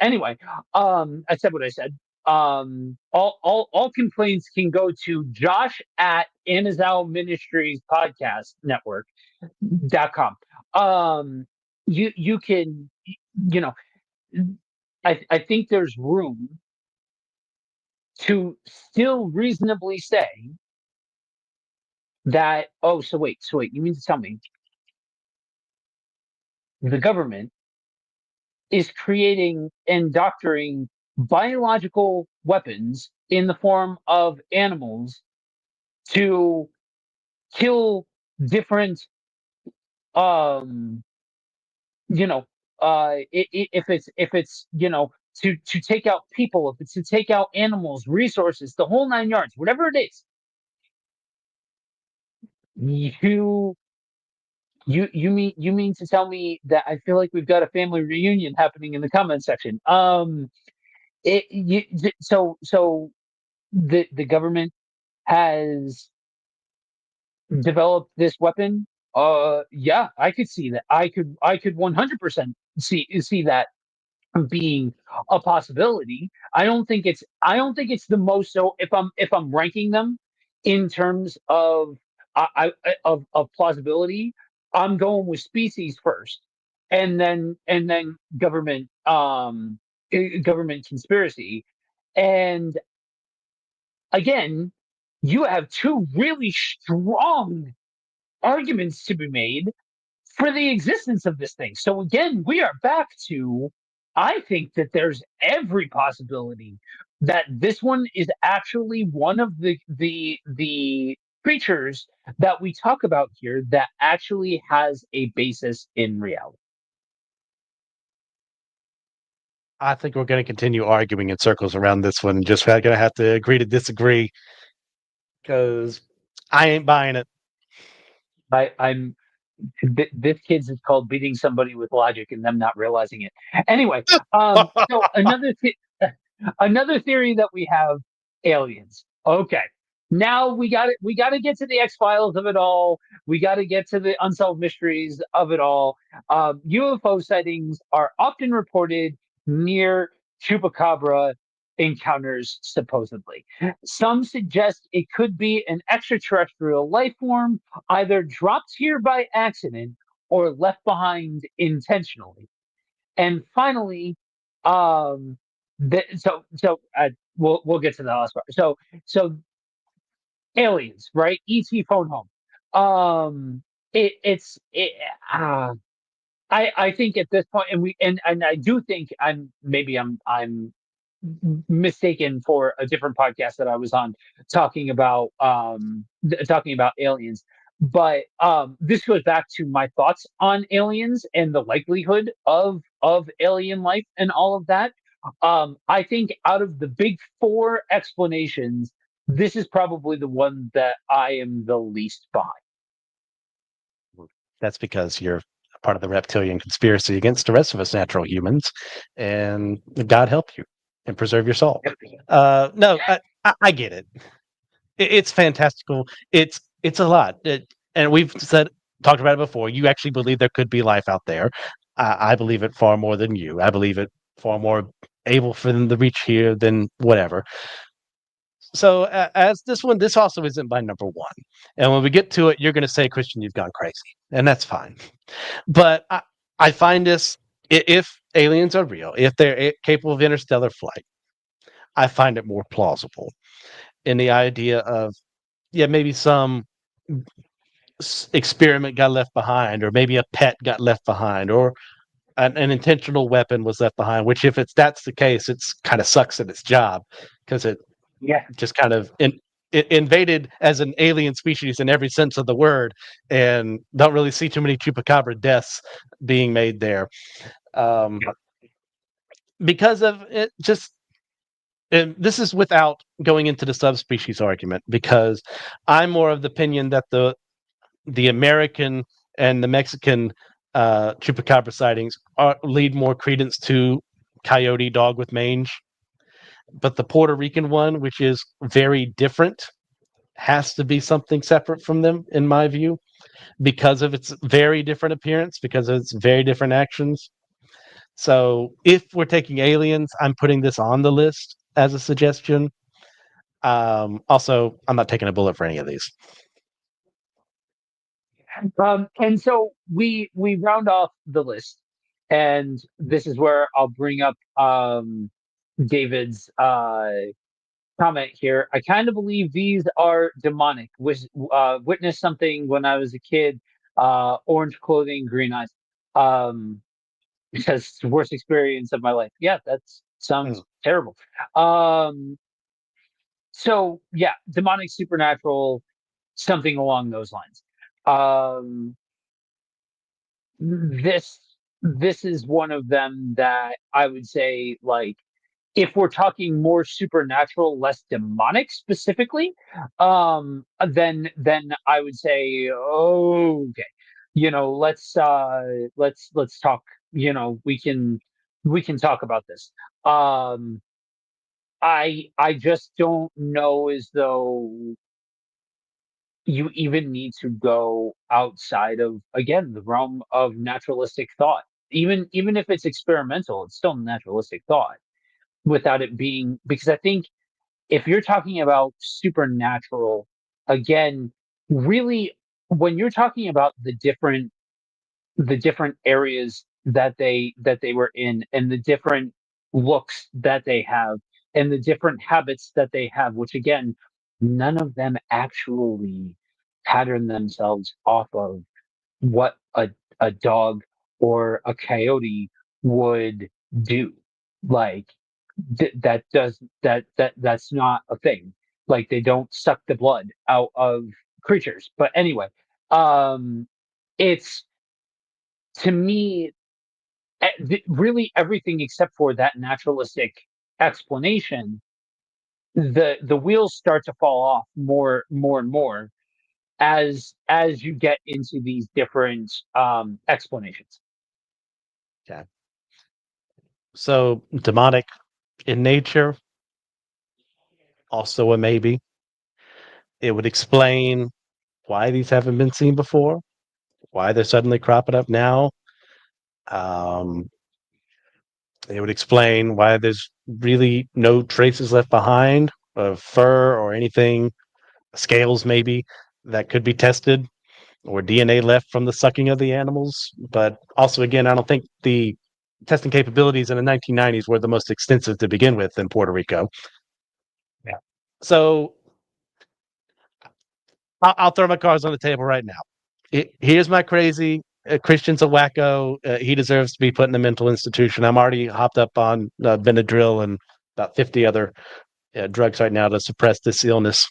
Anyway, I said what I said. All complaints can go to Josh at Anazao Ministries Podcast Network.com. You can, you know, I think there's room to still reasonably say that, oh, so wait, you mean to tell me the government is creating and doctoring biological weapons in the form of animals to kill different, um you know, if it's to take out people, if it's to take out animals, resources, the whole nine yards, whatever it is. You mean to tell me that I feel like we've got a family reunion happening in the comment section? So the government has developed this weapon. Yeah, I could see that. I could 100% see that being a possibility. I don't think it's the most. So if I'm ranking them in terms of of plausibility, I'm going with species first, and then government conspiracy. And again, you have two really strong arguments to be made for the existence of this thing. So again, we are back to, I think that there's every possibility that this one is actually one of the creatures that we talk about here that actually has a basis in reality. I think we're going to continue arguing in circles around this one. Just going to have to agree to disagree because I ain't buying it. This kids is called beating somebody with logic and them not realizing it. Anyway, so another theory that we have, aliens. Okay. Now we got to get to the X Files of it all. We got to get to the unsolved mysteries of it all. UFO sightings are often reported near Chupacabra encounters, supposedly. Some suggest it could be an extraterrestrial life form, either dropped here by accident or left behind intentionally. And finally, um, we'll get to the last part. So aliens, right? ET phone home. It, it's it, uh, I think at this point, and I do think I'm mistaken for a different podcast that I was on talking about aliens. But this goes back to my thoughts on aliens and the likelihood of alien life and all of that. I think out of the big four explanations, this is probably the one that I am the least behind. That's because you're part of the reptilian conspiracy against the rest of us natural humans, and God help you and preserve your soul. No, I get it. It's fantastical. It's a lot, and we've talked about it before. You actually believe there could be life out there. I believe it far more than you. I believe it far more able for them to reach here than whatever. So as this also isn't my number one. And when we get to it, you're going to say, Christian, you've gone crazy, and that's fine. But I find this, if aliens are real, if they're capable of interstellar flight, I find it more plausible in the idea of, yeah, maybe some experiment got left behind, or maybe a pet got left behind, or an intentional weapon was left behind. Which, if that's the case, it's kind of sucks at its job because it Yeah. just kind of it invaded as an alien species in every sense of the word, and don't really see too many chupacabra deaths being made there because of it. Just and this is without going into the subspecies argument, because I'm more of the opinion that the American and the Mexican Chupacabra sightings lead more credence to coyote dog with mange. But the Puerto Rican one, which is very different, has to be something separate from them, in my view, because of its very different appearance, because of its very different actions. So if we're taking aliens, I'm putting this on the list as a suggestion. Also, I'm not taking a bullet for any of these. And so we round off the list, and this is where I'll bring up David's comment here. I kind of believe these are demonic. Witnessed something when I was a kid. Orange clothing, green eyes. Because it's the worst experience of my life. Yeah, that sounds terrible. So yeah, demonic, supernatural, something along those lines. Um, this this is one of them that I would say, like, if we're talking more supernatural, less demonic specifically, then I would say, okay, let's talk. We can talk about this. Um, I just don't know as though you even need to go outside of, again, the realm of naturalistic thought. Even if it's experimental, it's still naturalistic thought without it being, because I think if you're talking about supernatural, again, really, when you're talking about the different areas that they were in, and the different looks that they have, and the different habits that they have, which again, none of them actually pattern themselves off of what a dog or a coyote would do. Like, that's not a thing. Like, they don't suck the blood out of creatures. But anyway, it's, to me, really everything except for that naturalistic explanation. The wheels start to fall off more and more as you get into these different explanations. Yeah. So demonic in nature, also a maybe. It would explain why these haven't been seen before, why they're suddenly cropping up now. Um, it would explain why there's really no traces left behind of fur or anything, scales maybe, that could be tested, or DNA left from the sucking of the animals. But also, again, I don't think the testing capabilities in the 1990s were the most extensive to begin with in Puerto Rico. Yeah. So I'll throw my cards on the table right now. Here's my crazy. Christian's a wacko. He deserves to be put in a mental institution. I'm already hopped up on Benadryl and about 50 other drugs right now to suppress this illness.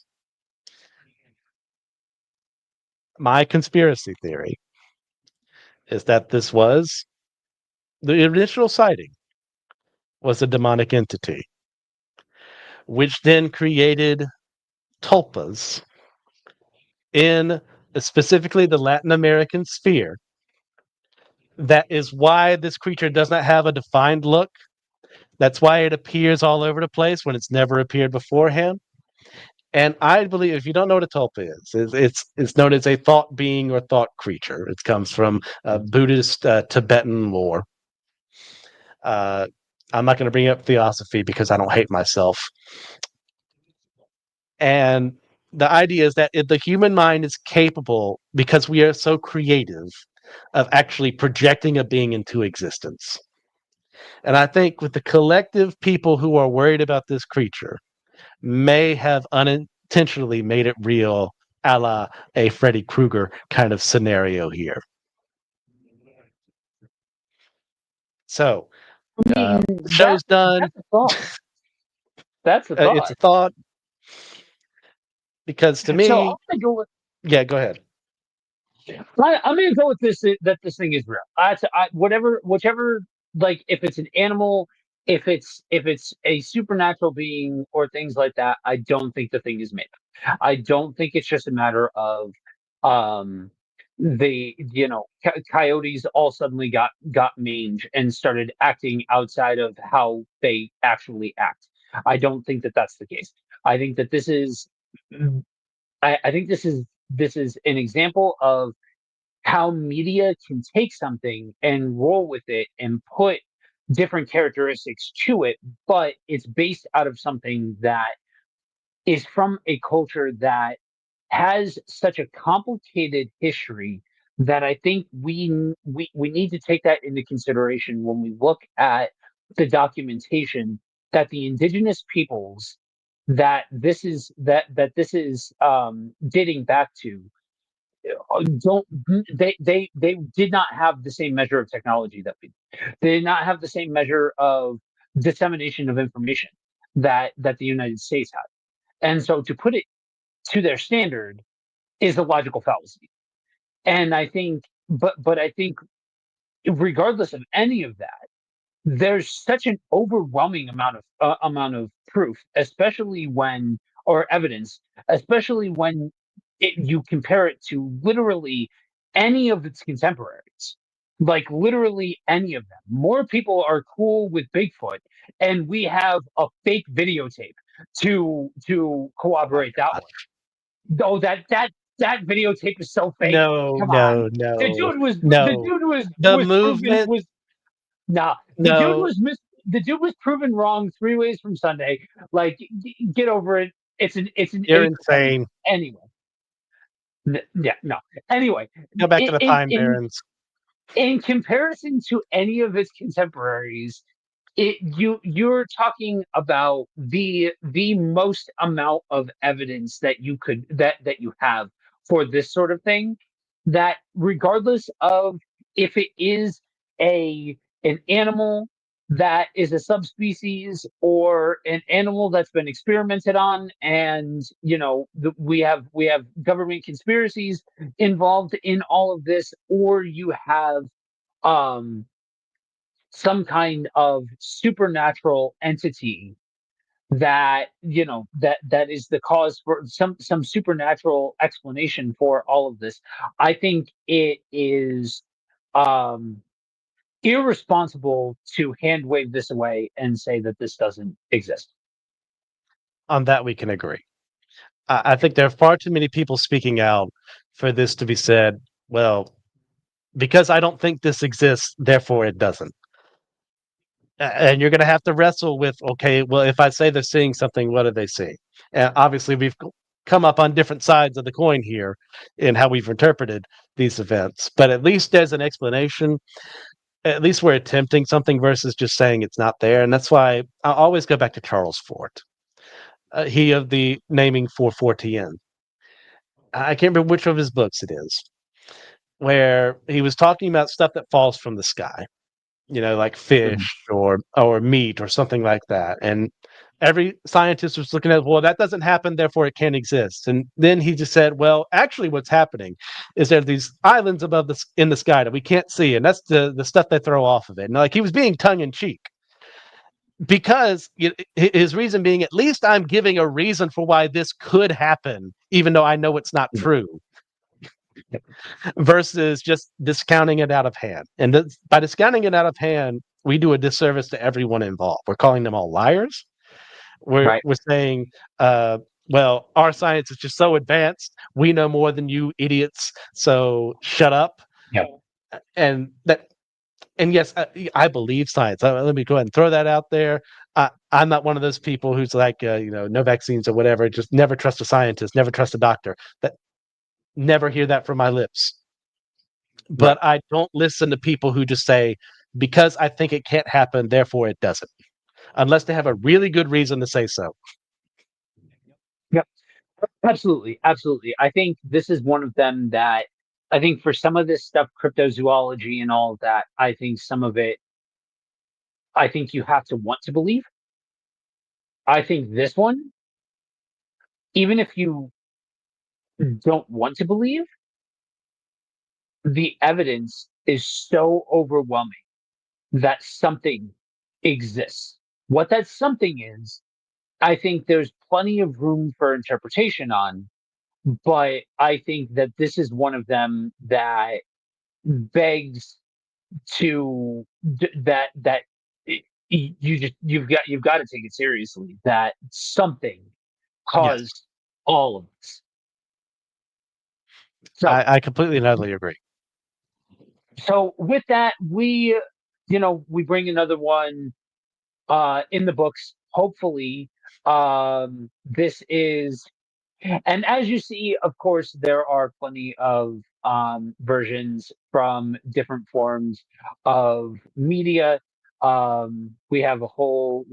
My conspiracy theory is that this was the initial sighting was a demonic entity, which then created tulpas in specifically the Latin American sphere. That is why this creature does not have a defined look. That's why it appears all over the place when it's never appeared beforehand. And I believe, if you don't know what a tulpa is, it's known as a thought being or thought creature. It comes from Buddhist Tibetan lore. Uh, I'm not going to bring up theosophy because I don't hate myself. And the idea is that the human mind is capable, because we are so creative, of actually projecting a being into existence. And I think with the collective people who are worried about this creature may have unintentionally made it real, a la a Freddy Krueger kind of scenario here. So, I mean, the show's done. that's a thought. That's a It's a thought. thought, because to So me, yeah, go ahead. I'm gonna go with this, that this thing is real. Whatever, whichever, like, if it's an animal, if it's a supernatural being or things like that, I don't think the thing is made up. I don't think it's just a matter of, um, coyotes all suddenly got mange and started acting outside of how they actually act. I don't think that that's the case. I think that this is I think this is an example of how media can take something and roll with it and put different characteristics to it, but it's based out of something that is from a culture that has such a complicated history that I think we need to take that into consideration when we look at the documentation that the indigenous peoples that this is dating back to don't they did not have the same measure of technology that we did. They did not have the same measure of dissemination of information that the United States had. And so to put it to their standard is a logical fallacy. And I think, but I think regardless of any of that, there's such an overwhelming amount of proof, especially when or evidence, especially when you compare it to literally any of its contemporaries. Like literally any of them. More people are cool with Bigfoot, and we have a fake videotape to My corroborate that God. one. Oh, that videotape is so fake. No, Come on. no, The no, dude was the no. dude was The was proven movement, was nah. no, The dude was proven wrong 3 ways from Sunday. Like get over it. It's an you're ape head. insane. Anyway. Yeah, no. Anyway, Go back to in the in Pine in Barrens. in comparison to any of its contemporaries, you're talking about the most amount of evidence that you have for this sort of thing, that regardless of if it is a an animal that is a subspecies or an animal that's been experimented on, and we have government conspiracies involved in all of this, or you have um some kind of supernatural entity that is the cause for some supernatural explanation for all of this. I think it is um irresponsible to hand wave this away and say that this doesn't exist. On that, we can agree. I think there are far too many people speaking out for this to be said, well, because I don't think this exists, therefore it doesn't. And you're going to have to wrestle with, okay, well, if I say they're seeing something, what are they seeing? And obviously, we've come up on different sides of the coin here in how we've interpreted these events, but at least there's an explanation. At least we're attempting something versus just saying it's not there. And that's why I always go back to Charles Fort. He of the naming 414. I can't remember which of his books it is, where he was talking about stuff that falls from the sky, like Mhm. fish or meat or something like that. And every scientist was looking at, well, that doesn't happen, therefore it can't exist. And then he just said, well, actually, what's happening is there are these islands above in the sky that we can't see, and that's the stuff they throw off of it. And like he was being tongue in cheek because his reason being, at least I'm giving a reason for why this could happen, even though I know it's not Mhm. true, Yep. versus just discounting it out of hand. And by discounting it out of hand, we do a disservice to everyone involved. We're calling them all liars. We're Right. we're saying, uh, well, our science is just so advanced. We know more than you idiots. So shut up. Yep. And that, and yes, I believe science. Let me go ahead and throw that out there. I'm not one of those people who's like, no vaccines or whatever. Just never trust a scientist, never trust a doctor. That never hear that from my lips. Right. But I don't listen to people who just say, because I think it can't happen, therefore it doesn't, unless they have a really good reason to say so. Yep. Absolutely. Absolutely. I think this is one of them that I think for some of this stuff, cryptozoology and all of that, I think some of it, I think you have to want to believe. I think this one, even if you don't want to believe, the evidence is so overwhelming that something exists. What that something is, I think there's plenty of room for interpretation on, but I think that this is one of them that begs to that you've got to take it seriously that something Yes, caused all of this. So I completely and utterly agree. so with that, we bring another one in the books. Hopefully, this is, and as you see, of course, there are plenty of versions from different forms of media. We have a whole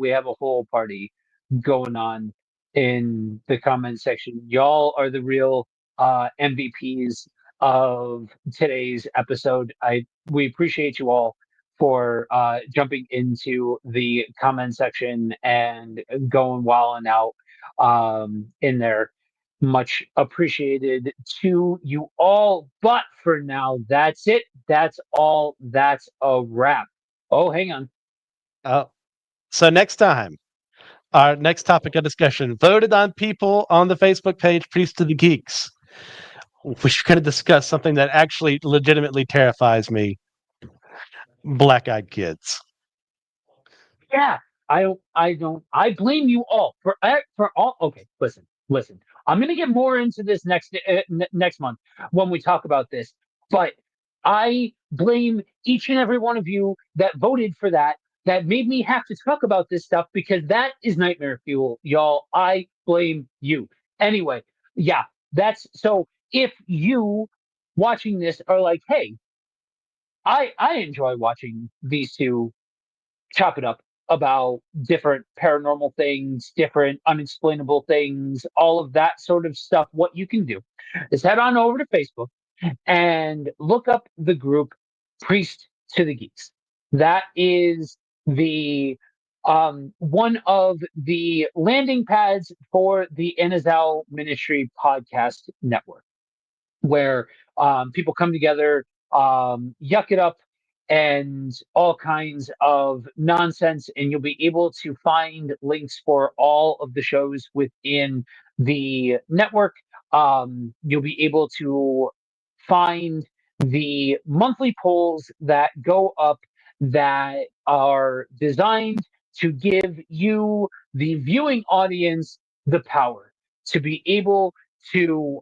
party going on in the comment section. Y'all are the real MVPs of today's episode. We appreciate you all for jumping into the comment section and going wild and out in there. Much appreciated to you all. But for now, that's it. That's all. That's a wrap. Oh, hang on. Uh, so next time, our next topic of discussion voted on people on the Facebook page, Priest to the Geeks. We're going to discuss something that actually legitimately terrifies me: black-eyed kids. Yeah, I blame you all for all. Okay, listen. I'm gonna get more into this next month when we talk about this. But I blame each and every one of you that voted for that. That made me have to talk about this stuff because that is nightmare fuel, y'all. I blame you. Anyway, yeah, that's so. If you watching this are like, hey, I enjoy watching these two chop it up about different paranormal things, different unexplainable things, all of that sort of stuff. What you can do is head on over to Facebook and look up the group Priest to the Geeks. That is the one of the landing pads for the Anazao Ministry Podcast Network where people come together, yuck it up, and all kinds of nonsense. And you'll be able to find links for all of the shows within the network. You'll be able to find the monthly polls that go up that are designed to give you, the viewing audience, the power to be able to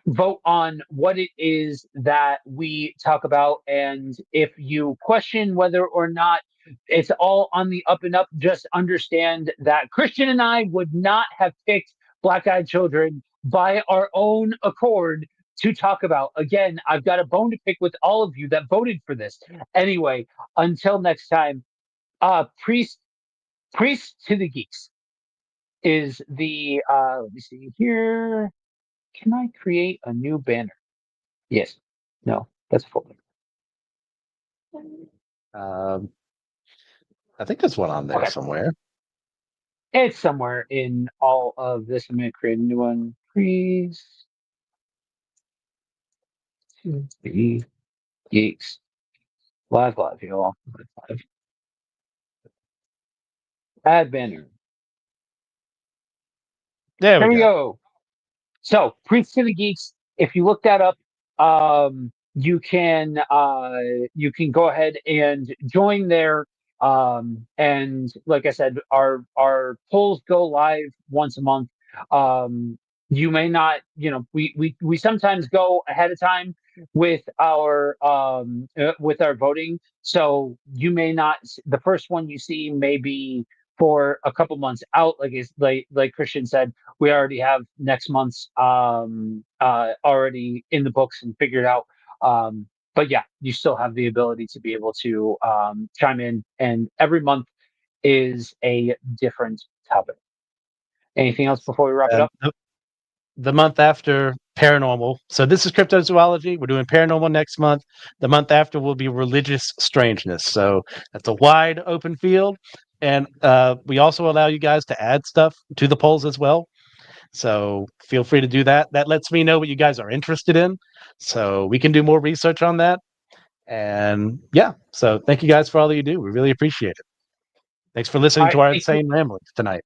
vote on what it is that we talk about. And if you question whether or not it's all on the up and up, just understand that Christian and I would not have picked Black Eyed Children by our own accord to talk about. Again, I've got a bone to pick with all of you that voted for this. Anyway, until next time, Priest to the Geeks is the let me see here. Can I create a new banner? Yes. No, that's a folder. Um, I think there's one on there Okay. somewhere. It's somewhere in all of this. I'm going to create a new one. Please. To the geeks. Live, y'all. Live. Add banner. There we There we go. go. So, Preach to the Geeks. If you look that up, you can go ahead and join there. And like I said, our polls go live once a month. Um, you may not, we sometimes go ahead of time with our voting. So you may not. The first one you see may be for a couple months out, like Christian said. We already have next month's already in the books and figured out. But yeah, you still have the ability to be able to chime in, and every month is a different topic. Anything else before we wrap it And up? the month after, paranormal. So this is cryptozoology. We're doing paranormal next month. The month after will be religious strangeness. So that's a wide open field. And we also allow you guys to add stuff to the polls as well. So feel free to do that. That lets me know what you guys are interested in. So we can do more research on that. And yeah, so thank you guys for all that you do. We really appreciate it. Thanks for All listening right, to our thank you. insane ramblings tonight.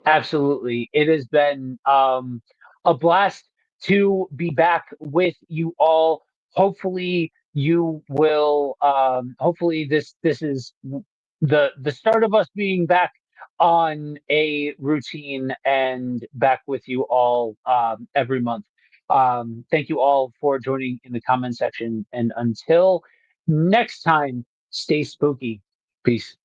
Absolutely. It has been a blast to be back with you all. Hopefully you will hopefully this is the start of us being back on a routine and back with you all every month. Thank you all for joining in the comment section, and until next time, stay spooky. Peace.